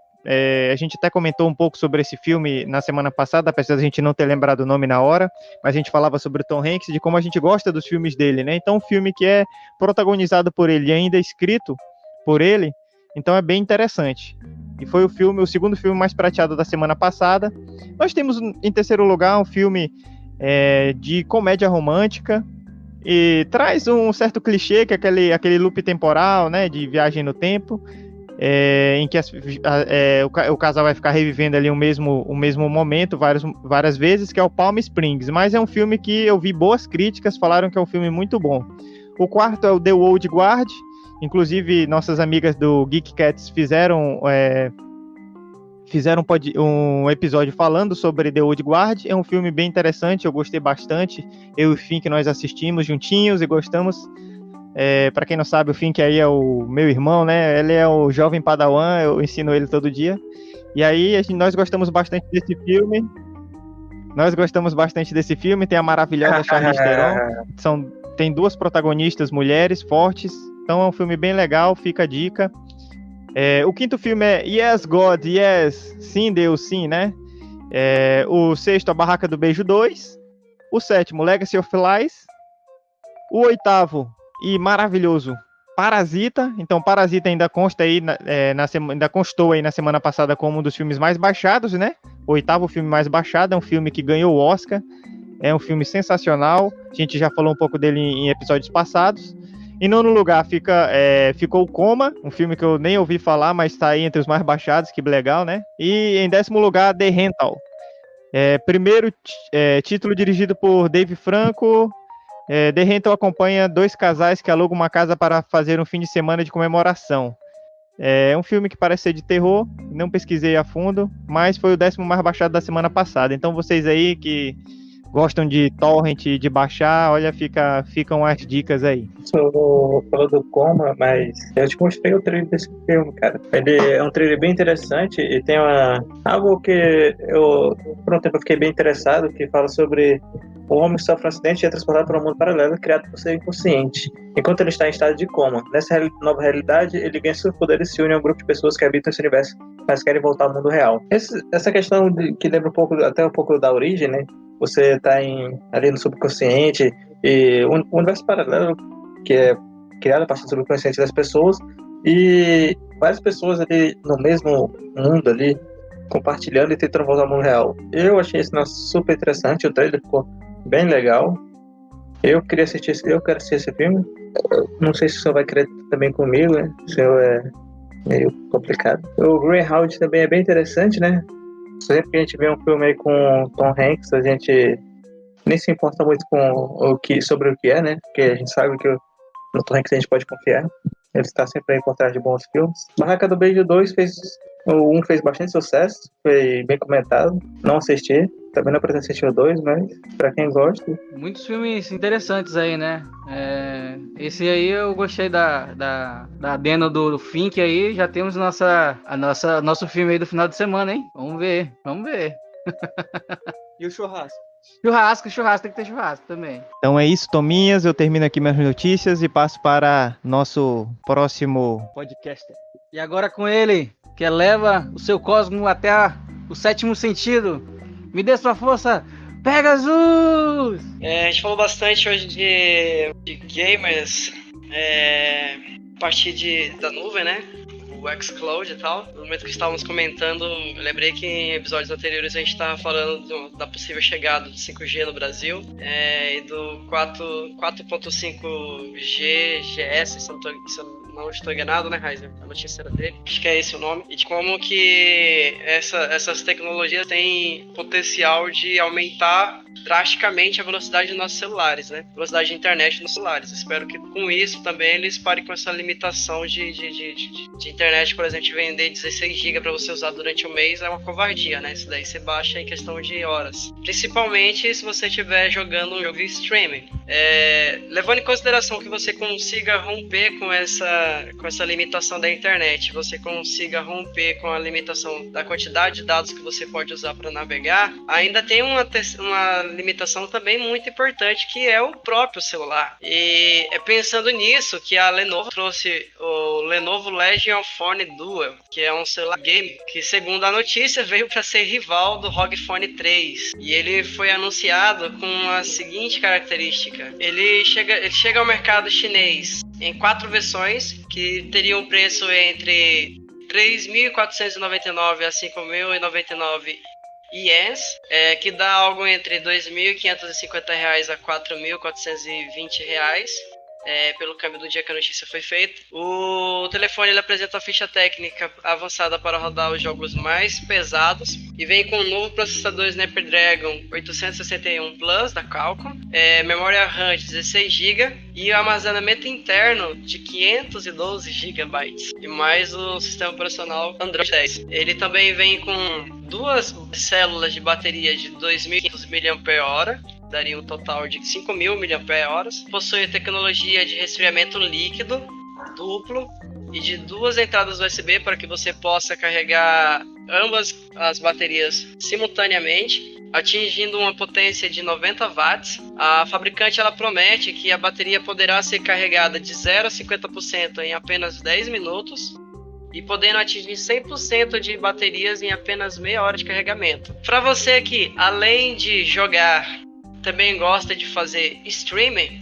S3: a gente até comentou um pouco sobre esse filme na semana passada, apesar da gente não ter lembrado o nome na hora, mas a gente falava sobre o Tom Hanks, de como a gente gosta dos filmes dele, né? Então, um filme que é protagonizado por ele e ainda escrito por ele, então é bem interessante. E foi o segundo filme mais pirateado da semana passada. Nós temos, em terceiro lugar, um filme de comédia romântica, e traz um certo clichê, que é aquele loop temporal, né, de viagem no tempo, em que o casal vai ficar revivendo ali o mesmo momento várias vezes, que é o Palm Springs. Mas é um filme que eu vi boas críticas, falaram que é um filme muito bom. O quarto é o The Old Guard. Inclusive, nossas amigas do Geek Cats fizeram um episódio falando sobre The Old Guard. É um filme bem interessante, eu gostei bastante. Eu e o Fink, nós assistimos juntinhos e gostamos. Para quem não sabe, o Fink aí é o meu irmão, né? Ele é o jovem padawan, eu ensino ele todo dia. E aí, nós gostamos bastante desse filme. Tem a maravilhosa Charlize Theron. Tem duas protagonistas mulheres fortes. Então é um filme bem legal, fica a dica. O quinto filme é Yes, God, Yes, Sim, Deus, Sim, né? O sexto, A Barraca do Beijo 2. O sétimo, Legacy of Lies. O oitavo e maravilhoso, Parasita. Então, Parasita ainda consta aí, ainda constou aí na semana passada como um dos filmes mais baixados, né? O oitavo filme mais baixado, é um filme que ganhou o Oscar. É um filme sensacional. A gente já falou um pouco dele em episódios passados. Em nono lugar ficou Coma, um filme que eu nem ouvi falar, mas está aí entre os mais baixados, que legal, né? E em décimo lugar, The Rental. Primeiro título dirigido por Dave Franco. The Rental acompanha dois casais que alugam uma casa para fazer um fim de semana de comemoração. É um filme que parece ser de terror, não pesquisei a fundo, mas foi o 10º mais baixado da semana passada. Então vocês aí que gostam de torrent, de baixar, olha, ficam as dicas aí.
S4: Eu falo do Coma, mas eu te mostrei o trailer desse filme, cara. Ele é um trailer bem interessante e tem algo que eu, por um tempo, eu fiquei bem interessado, que fala sobre o homem que sofre um acidente e é transportado para um mundo paralelo criado por seu inconsciente, enquanto ele está em estado de coma. Nessa nova realidade, ele ganha seus poderes e se une a um grupo de pessoas que habitam esse universo, mas querem voltar ao mundo real. Essa questão que lembra até um pouco da origem, né? Você está ali no subconsciente e o universo paralelo que é criado a partir do subconsciente das pessoas e várias pessoas ali no mesmo mundo ali compartilhando e tentando voltar ao mundo real. Eu achei esse negócio super interessante, o trailer ficou bem legal. Eu quero assistir esse filme. Não sei se o senhor vai querer também comigo, né? O senhor é meio complicado. O Greyhound também é bem interessante, né? Sempre que a gente vê um filme aí com Tom Hanks, a gente nem se importa muito sobre o que é, né? Porque a gente sabe que no Tom Hanks a gente pode confiar. Ele está sempre aí por trás de bons filmes. Barraca do Beijo 2 o 1 fez bastante sucesso, foi bem comentado. Não assisti, também não pretendo assistir o 2, mas pra quem gosta.
S1: Muitos filmes interessantes aí, né? Esse aí eu gostei da adenda do Fink aí. Já temos nosso filme aí do final de semana, hein? Vamos ver.
S3: E o churrasco?
S1: Churrasco, tem que ter churrasco também.
S3: Então é isso, Tominhas. Eu termino aqui minhas notícias e passo para nosso próximo podcaster.
S1: E agora com ele, que eleva o seu cosmo até o sétimo sentido. Me dê sua força, Pegasus!
S2: A gente falou bastante hoje de gamers a partir da nuvem, né? O xCloud e tal. No momento que estávamos comentando, eu lembrei que em episódios anteriores a gente estava falando da possível chegada do 5G no Brasil e do 4.5G GS, se eu não estou enganado, né, Heiser? A notícia era dele. Acho que é esse o nome. E de como que essas tecnologias têm potencial de aumentar drasticamente a velocidade dos nossos celulares, né? Velocidade de internet nos celulares. Espero que com isso também eles parem com essa limitação de internet, por exemplo, de vender 16 GB para você usar durante um mês é uma covardia, né? Isso daí você baixa em questão de horas. Principalmente se você estiver jogando um jogo de streaming. Levando em consideração que você consiga romper com essa limitação da internet, você consiga romper com a limitação da quantidade de dados que você pode usar para navegar, ainda tem uma limitação também muito importante, que é o próprio celular. E é pensando nisso que a Lenovo trouxe o Lenovo Legion Phone Dual, que é um celular game que, segundo a notícia, veio para ser rival do ROG Phone 3. E ele foi anunciado com a seguinte característica: ele chega ao mercado chinês em 4 versões que teriam um preço entre 3.499 a 5.099 ienes, que dá algo entre R$ 2.550 a R$ 4.420, pelo câmbio do dia que a notícia foi feita. O telefone ele apresenta uma ficha técnica avançada para rodar os jogos mais pesados e vem com um novo processador Snapdragon 861 Plus da Qualcomm, memória RAM de 16 GB e armazenamento interno de 512 GB e mais o sistema operacional Android 10. Ele também vem com 2 células de bateria de 2.500 mAh, daria um total de 5.000 mAh. Possui tecnologia de resfriamento líquido duplo e de 2 entradas USB para que você possa carregar ambas as baterias simultaneamente, atingindo uma potência de 90 watts. A fabricante ela promete que a bateria poderá ser carregada de 0 a 50% em apenas 10 minutos e podendo atingir 100% de baterias em apenas meia hora de carregamento. Para você que, além de jogar, também gosta de fazer streaming,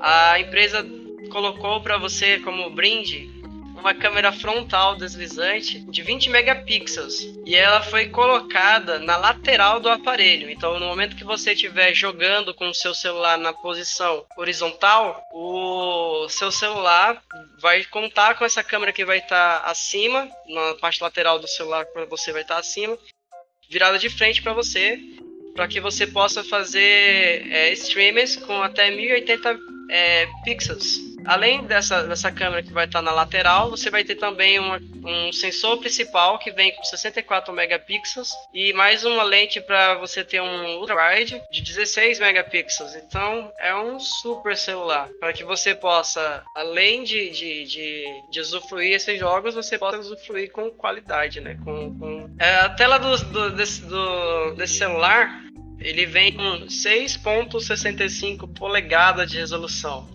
S2: a empresa colocou para você como brinde uma câmera frontal deslizante de 20 megapixels e ela foi colocada na lateral do aparelho. Então, no momento que você estiver jogando com o seu celular na posição horizontal, o seu celular vai contar com essa câmera que vai estar acima, na parte lateral do celular para você vai estar acima, virada de frente para você, para que você possa fazer streams com até 1080 pixels. Além dessa câmera que vai estar na lateral, você vai ter também um sensor principal que vem com 64 megapixels e mais uma lente para você ter um ultra-wide de 16 megapixels. Então é um super celular para que você possa, além de usufruir esses jogos, você possa usufruir com qualidade, né? A tela desse celular, ele vem com 6.65 polegadas de resolução,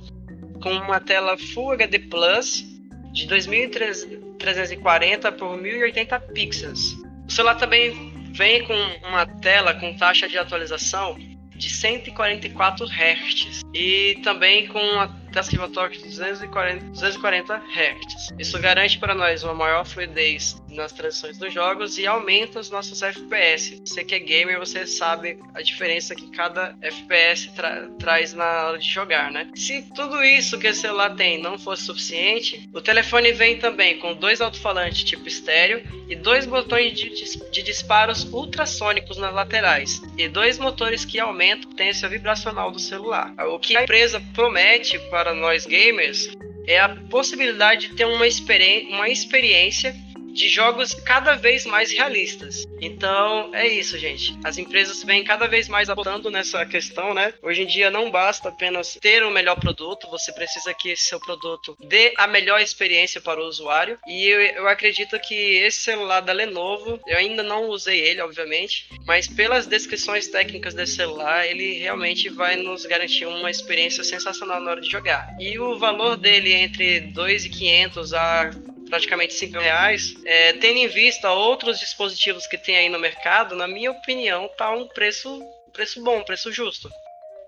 S2: com uma tela Full HD Plus de 2340 por 1080 pixels. O celular também vem com uma tela com taxa de atualização de 144 Hz e também com uma taxa de torque de 240 Hz. Isso garante para nós uma maior fluidez nas transições dos jogos e aumenta os nossos FPS. Você que é gamer, você sabe a diferença que cada FPS traz na hora de jogar, né? Se tudo isso que esse celular tem não fosse suficiente, o telefone vem também com 2 alto-falantes tipo estéreo e 2 botões de disparos ultrassônicos nas laterais e 2 motores que aumentam a potência vibracional do celular. O que a empresa promete para nós gamers é a possibilidade de ter uma experiência de jogos cada vez mais realistas. Então é isso, gente. As empresas vêm cada vez mais apostando nessa questão, né? Hoje em dia não basta apenas ter o melhor produto, você precisa que esse seu produto dê a melhor experiência para o usuário. E eu acredito que esse celular da Lenovo, eu ainda não usei ele, obviamente, mas pelas descrições técnicas desse celular, ele realmente vai nos garantir uma experiência sensacional na hora de jogar. E o valor dele entre 2.500 a praticamente R$5, tendo em vista outros dispositivos que tem aí no mercado, na minha opinião, tá um preço bom, um preço justo.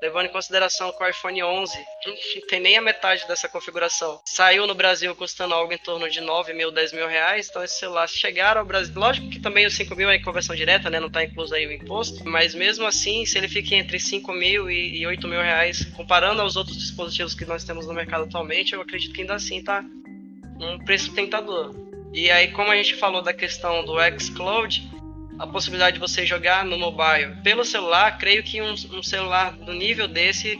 S2: Levando em consideração que o iPhone 11 não tem nem a metade dessa configuração. Saiu no Brasil custando algo em torno de R$9.000, R$10.000. Então esse celular chegar ao Brasil... Lógico que também os R$5.000 é em conversão direta, né? Não está incluso aí o imposto. Mas mesmo assim, se ele fica entre R$5.000 e R$8.000, comparando aos outros dispositivos que nós temos no mercado atualmente, eu acredito que ainda assim tá um preço tentador. E aí, como a gente falou da questão do xCloud, a possibilidade de você jogar no mobile pelo celular, creio que um celular do nível desse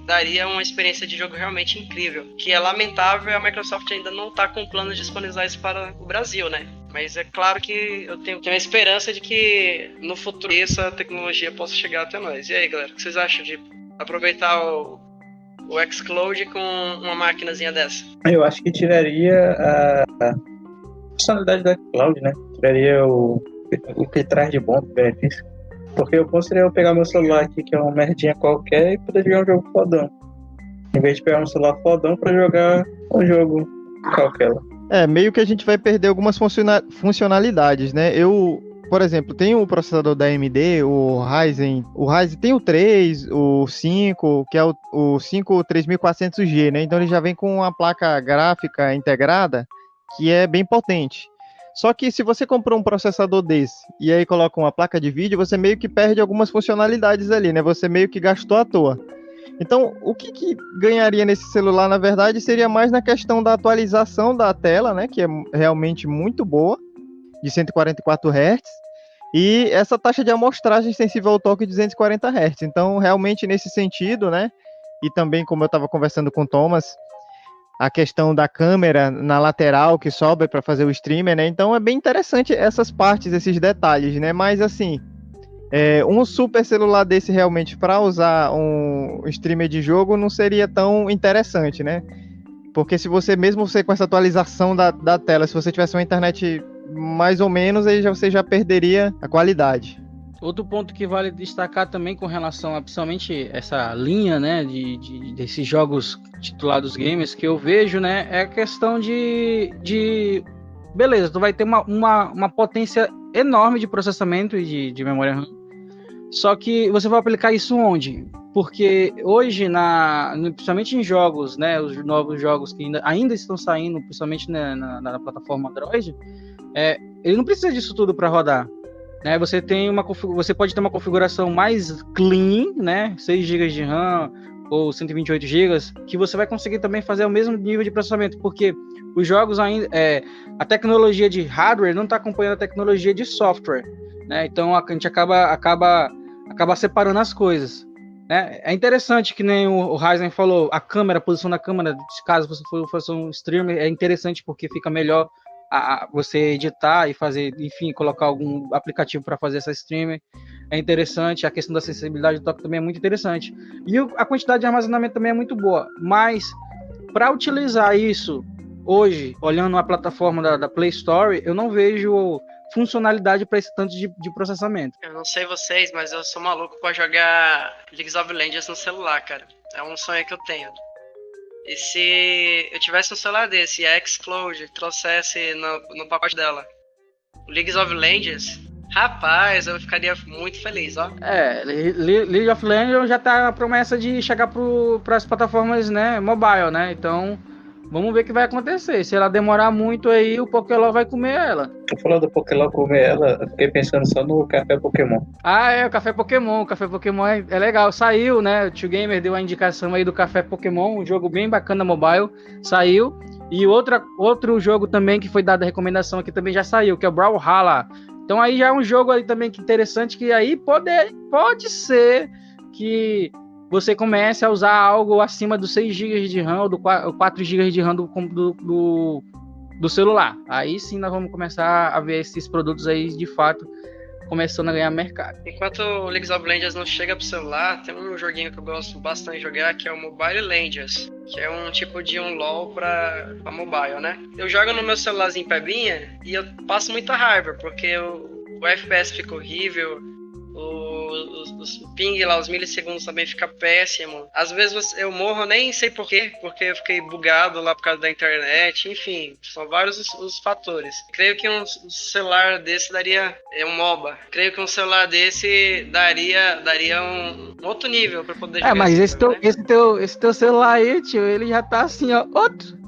S2: daria uma experiência de jogo realmente incrível. Que é lamentável a Microsoft ainda não está com planos de disponibilizar isso para o Brasil, né? Mas é claro que eu tenho a esperança de que no futuro essa tecnologia possa chegar até nós. E aí, galera, o que vocês acham de aproveitar o xCloud com uma maquinazinha dessa?
S4: Eu acho que tiraria a funcionalidade do xCloud, né? Tiraria o que traz de bom, de benefício. Porque eu poderia pegar meu celular aqui, que é uma merdinha qualquer, e poder jogar um jogo fodão. Em vez de pegar um celular fodão pra jogar um jogo qualquer.
S3: Meio que a gente vai perder algumas funcionalidades, né? Por exemplo, tem o processador da AMD, o Ryzen tem o 3, o 5, que é o 5 3400G, né? Então ele já vem com uma placa gráfica integrada que é bem potente. Só que se você comprou um processador desse e aí coloca uma placa de vídeo, você meio que perde algumas funcionalidades ali, né? Você meio que gastou à toa. Então, o que ganharia nesse celular, na verdade, seria mais na questão da atualização da tela, né? Que é realmente muito boa, de 144 Hz, e essa taxa de amostragem sensível ao toque de 240 Hz. Então, realmente, nesse sentido, né? E também, como eu estava conversando com o Thomas, a questão da câmera na lateral que sobe para fazer o streamer, né? Então, é bem interessante essas partes, esses detalhes, né? Mas, assim, um super celular desse realmente para usar um streamer de jogo não seria tão interessante, né? Porque se você, mesmo você com essa atualização da tela, se você tivesse uma internet mais ou menos, aí você já perderia a qualidade.
S1: Outro ponto que vale destacar também com relação a principalmente essa linha, né, desses jogos titulados gamers que eu vejo, né, é a questão de beleza, tu vai ter uma potência enorme de processamento e de memória RAM, só que você vai aplicar isso onde? Porque hoje, principalmente em jogos, né, os novos jogos que ainda estão saindo, principalmente na plataforma Android, ele não precisa disso tudo para rodar. Né, você pode ter uma configuração mais clean, né, 6 GB de RAM ou 128 GB, que você vai conseguir também fazer o mesmo nível de processamento, porque os jogos ainda, a tecnologia de hardware não está acompanhando a tecnologia de software, né, então a gente acaba separando as coisas. É interessante que nem o Ryzen falou, a posição da câmera, caso você fosse um streamer, é interessante porque fica melhor você editar e fazer, enfim, colocar algum aplicativo para fazer essa streamer. É interessante, a questão da acessibilidade do toque também é muito interessante. E a quantidade de armazenamento também é muito boa, mas para utilizar isso hoje, olhando a plataforma da Play Store, eu não vejo funcionalidade para esse tanto de processamento.
S2: Eu não sei vocês, mas eu sou maluco pra jogar League of Legends no celular, cara. É um sonho que eu tenho. E se eu tivesse um celular desse e a xCloud trouxesse no pacote dela o League of Legends, rapaz, eu ficaria muito feliz, ó.
S1: League of Legends já tá a promessa de chegar para as plataformas, né, mobile, né? Então, vamos ver o que vai acontecer. Se ela demorar muito aí, o Pokélol vai comer ela.
S4: Tu falou do Pokélol comer ela, eu fiquei pensando só no Café Pokémon.
S1: O Café Pokémon. O Café Pokémon é legal. Saiu, né? O Tio Gamer deu a indicação aí do Café Pokémon, um jogo bem bacana mobile. Saiu. E outro jogo também que foi dada a recomendação aqui também já saiu, que é o Brawlhalla. Então aí já é um jogo aí também que interessante, que aí pode ser que você comece a usar algo acima dos 6 GB de RAM ou do 4 GB de RAM do celular. Aí sim nós vamos começar a ver esses produtos aí de fato começando a ganhar mercado.
S2: Enquanto o League of Legends não chega pro celular, tem um joguinho que eu gosto bastante de jogar, que é o Mobile Legends, que é um tipo de um LoL pra mobile, né? Eu jogo no meu celularzinho pebinha e eu passo muita raiva, porque o FPS fica horrível, os ping lá, os milissegundos também fica péssimo. Às vezes eu morro, nem sei porquê, porque eu fiquei bugado lá por causa da internet. Enfim, são vários os fatores. Creio que um celular desse daria um MOBA. Creio que um celular desse daria um outro nível para poder jogar.
S1: Mas esse teu celular aí, tio, ele já tá assim, ó, outro.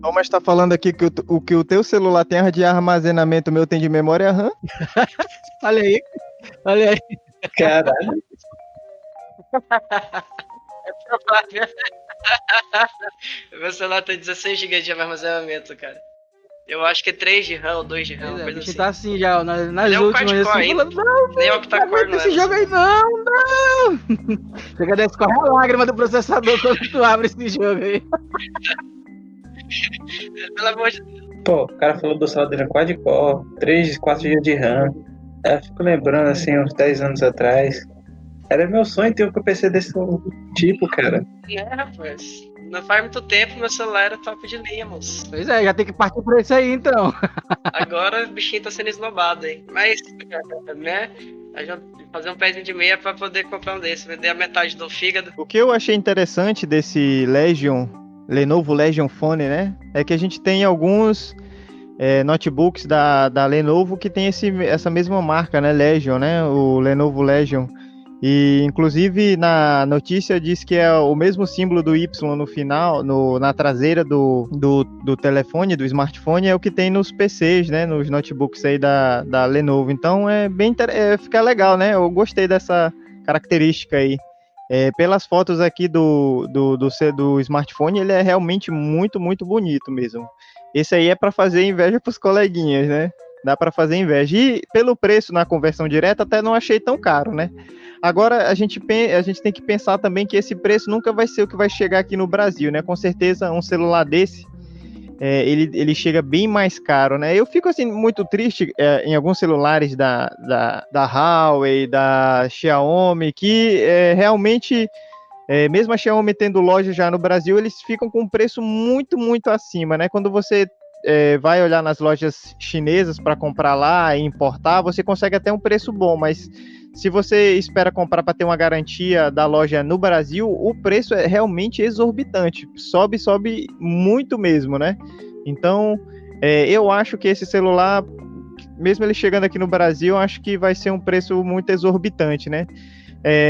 S3: Thomas tá falando aqui que o teu celular tem de armazenamento, o meu tem de memória RAM.
S1: Olha aí.
S4: Caralho.
S2: É provável. Meu celular tem 16 GB de armazenamento, cara. Eu acho que é 3 de RAM ou 2 de RAM.
S1: A gente
S2: assim.
S1: tá assim já, nas
S2: Nem
S1: últimas assim, falando,
S2: nem octa-core não
S1: esse jogo aí não. Chega a escorrer a lágrima do processador quando tu abre esse jogo aí.
S2: Pelo amor de Deus.
S4: Pô, o cara falou do celular dele quad-core, 3, 4 GB de RAM. Eu fico lembrando, assim, uns 10 anos atrás. Era meu sonho ter um PC desse tipo, cara.
S2: Rapaz. Não faz muito tempo, meu celular era top de linha, moço.
S1: Pois é, já tem que partir por isso aí, então.
S2: Agora o bichinho tá sendo esnobado, hein? Mas, né? A gente fazer um pezinho de meia pra poder comprar um desse. Vender a metade do fígado.
S3: O que eu achei interessante desse Lenovo Legion Phone, né? É que a gente tem alguns notebooks da Lenovo que tem essa mesma marca, né? Legion, né? O Lenovo Legion. E, inclusive, na notícia diz que é o mesmo símbolo do Y no final, na traseira do telefone, do smartphone, é o que tem nos PCs, né? Nos notebooks aí da Lenovo. Então, fica legal, né? Eu gostei dessa característica aí. Pelas fotos aqui do smartphone, ele é realmente muito, muito bonito mesmo. Esse aí é para fazer inveja pros coleguinhas, né? Dá para fazer inveja. E pelo preço na conversão direta, até não achei tão caro, né? Agora, a gente tem que pensar também que esse preço nunca vai ser o que vai chegar aqui no Brasil, né? Com certeza, um celular desse, ele chega bem mais caro, né? Eu fico, assim, muito triste em alguns celulares da Huawei, da Xiaomi, que realmente, mesmo a Xiaomi tendo loja já no Brasil, eles ficam com um preço muito, muito acima, né? Quando você vai olhar nas lojas chinesas para comprar lá e importar, você consegue até um preço bom, mas se você espera comprar para ter uma garantia da loja no Brasil, o preço é realmente exorbitante, sobe muito mesmo, né? Então, eu acho que esse celular, mesmo ele chegando aqui no Brasil, eu acho que vai ser um preço muito exorbitante, né?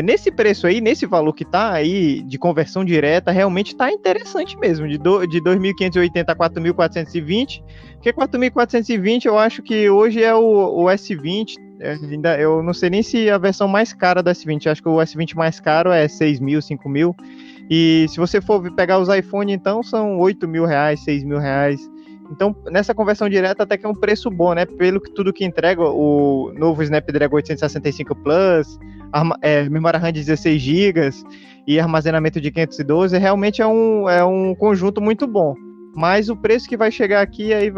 S3: Nesse preço aí, nesse valor que tá aí, de conversão direta, realmente tá interessante mesmo, de 2.580 a 4.420, porque 4.420 eu acho que hoje é o S20, eu não sei nem se a versão mais cara do S20, acho que o S20 mais caro é 6.000, 5.000, e se você for pegar os iPhone, então são 8.000 reais, 6.000 reais, Então, nessa conversão direta, até que é um preço bom, né? Pelo que tudo que entrega, o novo Snapdragon 865 Plus, memória RAM de 16 GB e armazenamento de 512, realmente é um conjunto muito bom. Mas o preço que vai chegar aqui, aí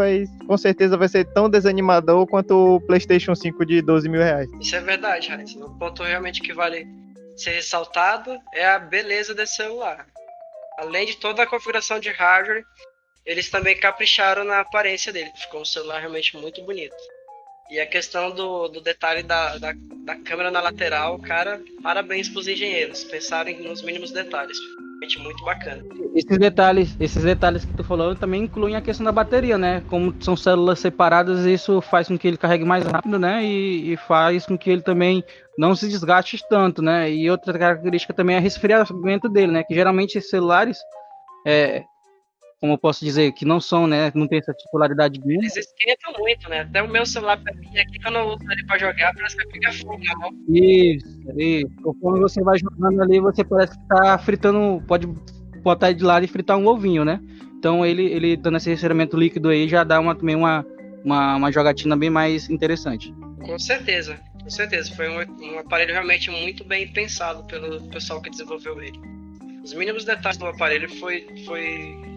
S3: com certeza vai ser tão desanimador quanto o PlayStation 5 de R$12.000.
S2: Isso é verdade, Raíssa. O ponto realmente que vale ser ressaltado é a beleza desse celular. Além de toda a configuração de hardware, eles também capricharam na aparência dele. Ficou um celular realmente muito bonito. E a questão do detalhe da câmera na lateral, cara, parabéns para os engenheiros. Pensarem nos mínimos detalhes. Realmente muito bacana.
S1: Esses detalhes que tu falou também incluem a questão da bateria, né? Como são células separadas, isso faz com que ele carregue mais rápido, né? E faz com que ele também não se desgaste tanto, né? E outra característica também é o resfriamento dele, né? Que geralmente esses celulares, como eu posso dizer, que não são, né? Não tem essa titularidade grande.
S2: Eles esquentam muito, né? Até o meu celular pra mim aqui, quando eu uso ele pra jogar, parece que fica fogo na mão.
S1: Isso. Conforme você vai jogando ali, você parece que tá fritando, pode botar ele de lado e fritar um ovinho, né? Então ele dando esse resfriamento líquido aí já dá também uma jogatina bem mais interessante.
S2: Com certeza. Foi um aparelho realmente muito bem pensado pelo pessoal que desenvolveu ele. Os mínimos detalhes do aparelho foi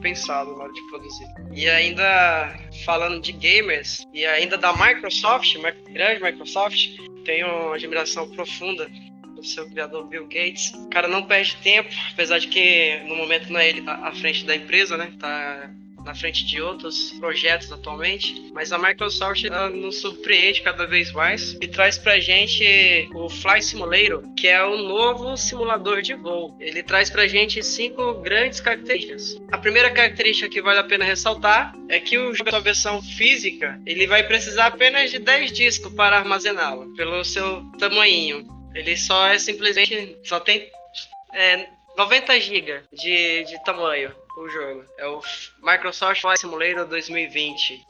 S2: pensado na hora de produzir. E ainda falando de gamers, e ainda da Microsoft, grande Microsoft, tenho uma admiração profunda do seu criador Bill Gates. O cara não perde tempo, apesar de que no momento não é ele à frente da empresa, né? Tá na frente de outros projetos atualmente, mas a Microsoft nos surpreende cada vez mais e traz pra gente o Flight Simulator, que é o novo simulador de voo. Ele traz pra gente 5 grandes características. A primeira característica que vale a pena ressaltar é que o jogo da versão física, ele vai precisar apenas de 10 discos para armazená-lo, pelo seu tamanho. Ele só tem 90 GB de tamanho. O jogo é o Microsoft Flight Simulator 2020.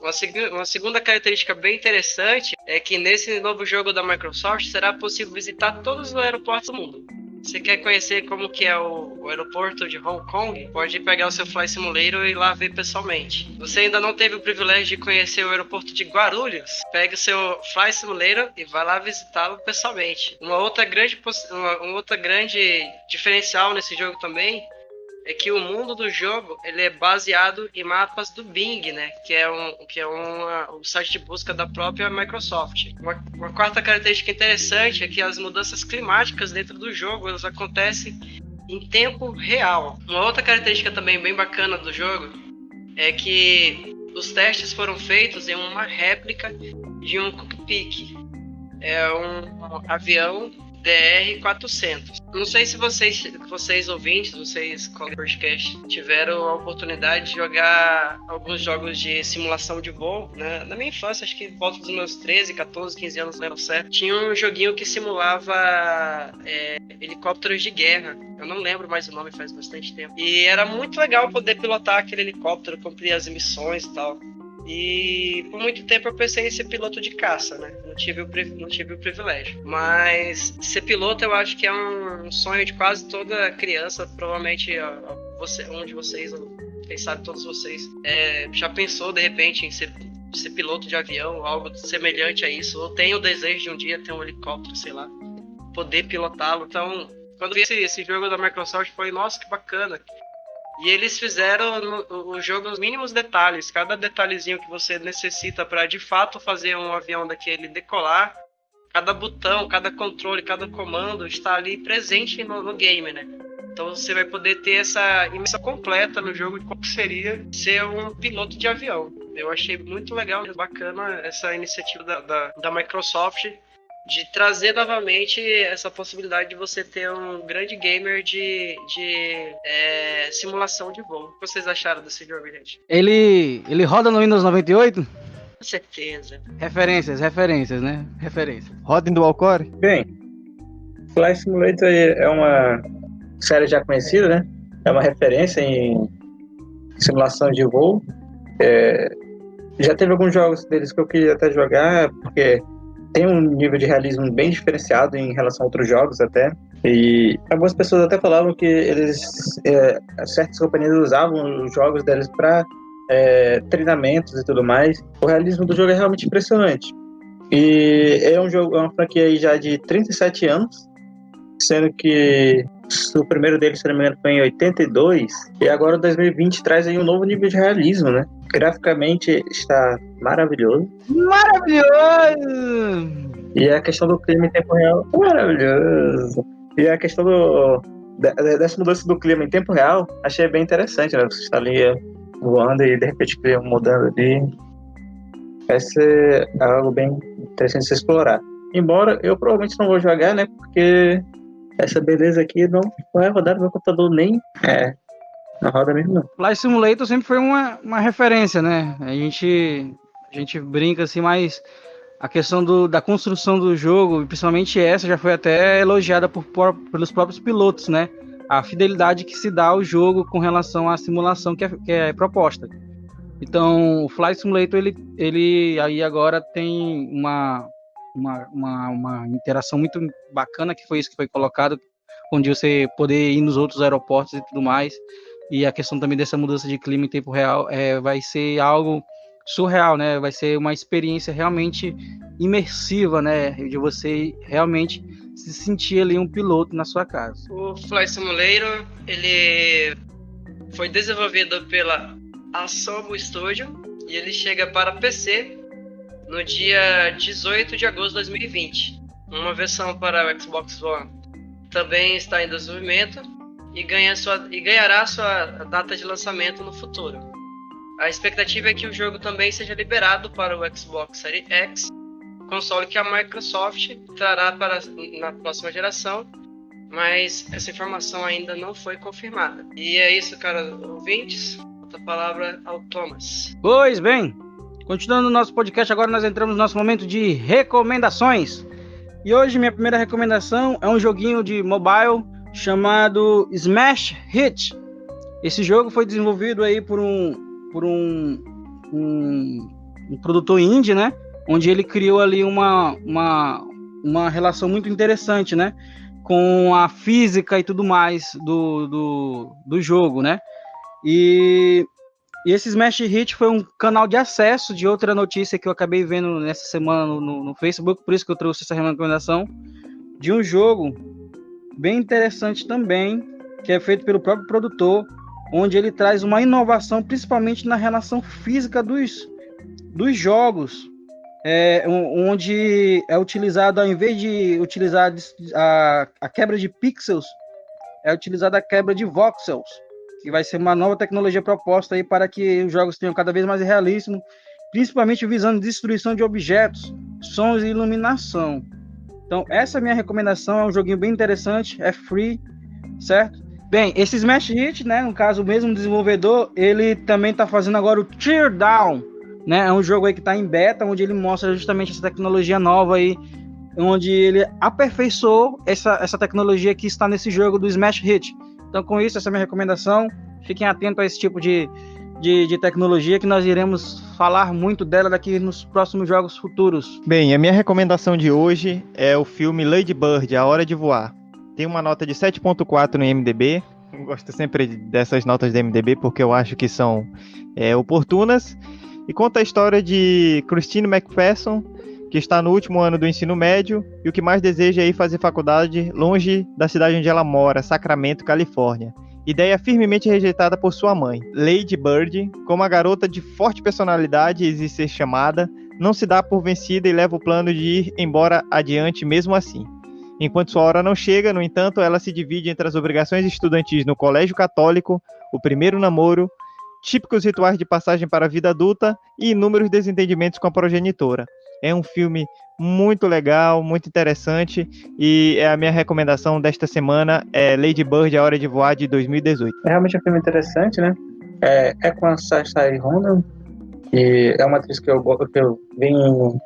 S2: Uma segunda característica bem interessante é que nesse novo jogo da Microsoft será possível visitar todos os aeroportos do mundo. Você quer conhecer como que é o aeroporto de Hong Kong? Pode pegar o seu Flight Simulator e ir lá ver pessoalmente. Você ainda não teve o privilégio de conhecer o aeroporto de Guarulhos? Pegue o seu Flight Simulator e vá lá visitá-lo pessoalmente. Um outra grande diferencial nesse jogo também é que o mundo do jogo ele é baseado em mapas do Bing, né? Que é um site de busca da própria Microsoft. Uma quarta característica interessante é que as mudanças climáticas dentro do jogo elas acontecem em tempo real. Uma outra característica também bem bacana do jogo é que os testes foram feitos em uma réplica de um cockpit. É um avião DR-400. Não sei se vocês ouvintes, vocês com o podcast tiveram a oportunidade de jogar alguns jogos de simulação de voo, né? Na minha infância, acho que volta dos meus 13, 14, 15 anos, não lembro certo, tinha um joguinho que simulava helicópteros de guerra. Eu não lembro mais o nome, faz bastante tempo. E era muito legal poder pilotar aquele helicóptero, cumprir as missões e tal. E por muito tempo eu pensei em ser piloto de caça, né? Não tive o privilégio. Mas ser piloto eu acho que é um sonho de quase toda criança. Provavelmente um de vocês, ou quem sabe todos vocês, já pensou de repente em ser piloto de avião ou algo semelhante a isso. Ou tem o desejo de um dia ter um helicóptero, sei lá, poder pilotá-lo. Então, quando vi esse jogo da Microsoft, foi, nossa, que bacana. E eles fizeram o jogo nos mínimos detalhes. Cada detalhezinho que você necessita para de fato fazer um avião daquele decolar, cada botão, cada controle, cada comando está ali presente no game, né? Então você vai poder ter essa imersão completa no jogo de como seria ser um piloto de avião. Eu achei muito legal, bacana essa iniciativa da Microsoft de trazer novamente essa possibilidade de você ter um grande gamer de simulação de voo. O que vocês acharam desse jogo, gente?
S1: Ele roda no Windows 98?
S2: Com certeza.
S1: Referências, né? Referências.
S3: Roda em dual core?
S4: Bem, Flight Simulator é uma série já conhecida, né? É uma referência em simulação de voo. Já teve alguns jogos deles que eu queria até jogar, porque tem um nível de realismo bem diferenciado em relação a outros jogos até. E algumas pessoas até falavam que certas companhias usavam os jogos deles para treinamentos e tudo mais. O realismo do jogo é realmente impressionante. E é uma franquia aí já de 37 anos, sendo que o primeiro dele, se não me engano, foi em 82, e agora 2020 traz aí um novo nível de realismo, né? Graficamente está maravilhoso.
S1: Maravilhoso!
S4: E a questão do clima em tempo real, maravilhoso! E a questão dessa mudança do clima em tempo real, achei bem interessante, né? Você está ali voando e de repente o clima mudando ali. Vai ser algo bem interessante de se explorar. Embora eu provavelmente não vou jogar, né? Porque essa beleza aqui não vai rodar no meu computador nem. Não roda mesmo, não.
S1: Flight Simulator sempre foi uma referência, né? A gente brinca assim, mas a questão da construção do jogo, principalmente essa, já foi até elogiada pelos próprios pilotos, né? A fidelidade que se dá ao jogo com relação à simulação que é proposta. Então, o Flight Simulator, ele aí agora tem uma interação muito bacana, que foi isso que foi colocado, onde você poder ir nos outros aeroportos e tudo mais. E a questão também dessa mudança de clima em tempo real vai ser algo surreal, né? Vai ser uma experiência realmente imersiva, né? De você realmente se sentir ali um piloto na sua casa.
S2: O Flight Simulator, ele foi desenvolvido pela Asobo Studio e ele chega para PC no dia 18 de agosto de 2020. Uma versão para o Xbox One também está em desenvolvimento e ganhará sua data de lançamento no futuro. A expectativa é que o jogo também seja liberado para o Xbox Series X, console que a Microsoft trará na próxima geração, mas essa informação ainda não foi confirmada. E é isso, caros ouvintes. A palavra ao Thomas.
S1: Pois bem, continuando o nosso podcast, agora nós entramos no nosso momento de recomendações. E hoje minha primeira recomendação é um joguinho de mobile chamado Smash Hit. Esse jogo foi desenvolvido aí por um produtor indie, né? Onde ele criou ali uma relação muito interessante, né? Com a física e tudo mais do jogo, né? E esse Smash Hit foi um canal de acesso de outra notícia que eu acabei vendo nessa semana no Facebook, por isso que eu trouxe essa recomendação, de um jogo bem interessante também, que é feito pelo próprio produtor, onde ele traz uma inovação, principalmente na relação física dos jogos, onde é utilizado, ao invés de utilizar a quebra de pixels, é utilizada a quebra de voxels, que vai ser uma nova tecnologia proposta aí para que os jogos tenham cada vez mais realismo, principalmente visando destruição de objetos, sons e iluminação. Então, essa é a minha recomendação, é um joguinho bem interessante, é free, certo? Bem, esse Smash Hit, né, no caso, o mesmo desenvolvedor, ele também está fazendo agora o Teardown, né, é um jogo aí que está em beta, onde ele mostra justamente essa tecnologia nova aí, onde ele aperfeiçoou essa tecnologia que está nesse jogo do Smash Hit. Então, com isso, essa é a minha recomendação. Fiquem atentos a esse tipo de tecnologia, que nós iremos falar muito dela daqui nos próximos jogos futuros.
S3: Bem, a minha recomendação de hoje é o filme Lady Bird, A Hora de Voar. Tem uma nota de 7.4 no IMDb. Eu gosto sempre dessas notas do IMDb porque eu acho que são oportunas. E conta a história de Christine McPherson, que está no último ano do ensino médio e o que mais deseja é ir fazer faculdade longe da cidade onde ela mora, Sacramento, Califórnia. Ideia firmemente rejeitada por sua mãe. Lady Bird, como uma garota de forte personalidade e ser chamada, não se dá por vencida e leva o plano de ir embora adiante mesmo assim. Enquanto sua hora não chega, no entanto, ela se divide entre as obrigações estudantis no colégio católico, o primeiro namoro, típicos rituais de passagem para a vida adulta e inúmeros desentendimentos com a progenitora. É um filme muito legal, muito interessante, e a minha recomendação desta semana é Lady Bird, A Hora de Voar, de 2018.
S4: É realmente um filme interessante, né? É com a Saoirse Ronan, e é uma atriz que eu venho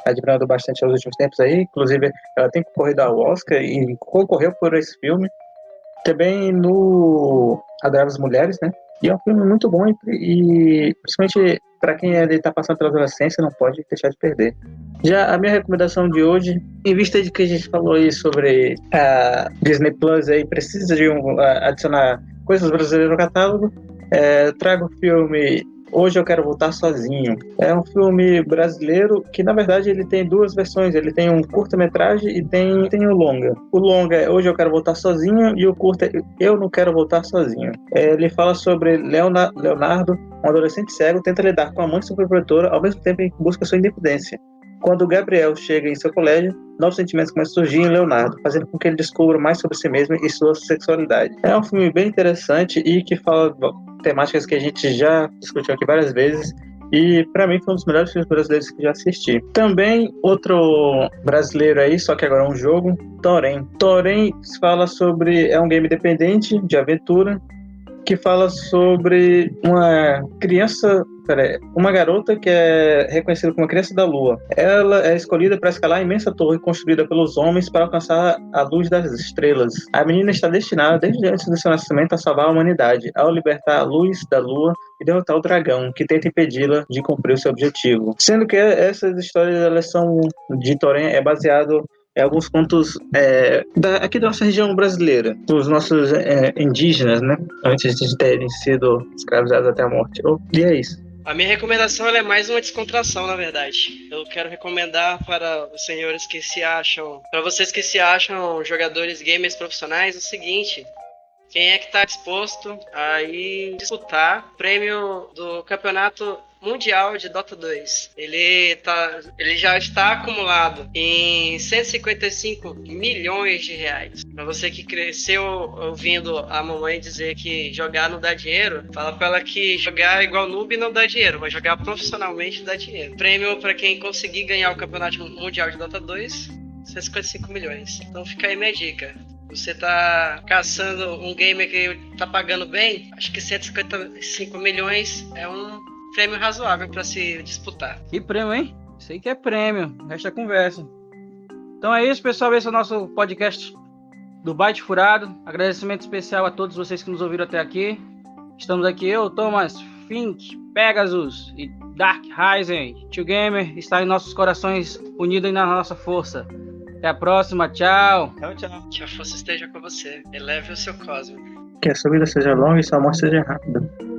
S4: admirando bastante nos últimos tempos aí. Inclusive, ela tem concorrido ao Oscar e concorreu por esse filme. Também no Adorar as Mulheres, né? E é um filme muito bom e principalmente para quem está passando pela adolescência, não pode deixar de perder. Já a minha recomendação de hoje, em vista de que a gente falou aí sobre a Disney Plus aí precisa de adicionar coisas brasileiras no catálogo, trago o filme Hoje Eu Quero Voltar Sozinho. É um filme brasileiro que, na verdade, ele tem duas versões. Ele tem um curta-metragem e tem um longa. O longa é Hoje Eu Quero Voltar Sozinho e o curta é Eu Não Quero Voltar Sozinho. Ele fala sobre Leonardo, um adolescente cego, tenta lidar com a mãe superprotetora ao mesmo tempo em que busca sua independência. Quando Gabriel chega em seu colégio, novos sentimentos começam a surgir em Leonardo, fazendo com que ele descubra mais sobre si mesmo e sua sexualidade. É um filme bem interessante e que fala temáticas que a gente já discutiu aqui várias vezes. E pra mim foi um dos melhores filmes brasileiros que já assisti. Também outro brasileiro aí, só que agora é um jogo, Torém. Torém fala sobre... é um game independente de aventura que fala sobre uma garota que é reconhecida como a criança da lua. Ela é escolhida para escalar a imensa torre construída pelos homens para alcançar a luz das estrelas. A menina está destinada, desde antes do seu nascimento, a salvar a humanidade, ao libertar a luz da lua e derrotar o dragão, que tenta impedi-la de cumprir o seu objetivo. Sendo que essas histórias, elas são de Torém, é baseado em alguns contos aqui da nossa região brasileira, dos nossos indígenas, né? Antes de terem sido escravizados até a morte. E é isso.
S2: A minha recomendação ela é mais uma descontração, na verdade. Eu quero recomendar para os senhores que se acham, para vocês que se acham jogadores gamers profissionais, o seguinte: quem é que está disposto a ir disputar o prêmio do Campeonato Mundial de Dota 2? Ele já está acumulado em 155 milhões de reais. Para você que cresceu ouvindo a mamãe dizer que jogar não dá dinheiro, fala para ela que jogar igual noob não dá dinheiro, mas jogar profissionalmente dá dinheiro. Prêmio para quem conseguir ganhar o Campeonato Mundial de Dota 2, 155 milhões. Então fica aí minha dica. Você tá caçando um gamer que tá pagando bem, acho que 155 milhões é um prêmio razoável para se disputar.
S1: Que prêmio, hein? Isso aí que é prêmio. Resta a conversa. Então é isso, pessoal. Esse é o nosso podcast do Byte Furado. Agradecimento especial a todos vocês que nos ouviram até aqui. Estamos aqui eu, Thomas, Fink, Pegasus e Dark Ryzen. Tio Gamer está em nossos corações, unido aí na nossa força. Até a próxima. Tchau.
S3: Tchau.
S2: Que a força esteja com você. Eleve o seu cosmo.
S4: Que a sua vida seja longa e sua morte seja rápida.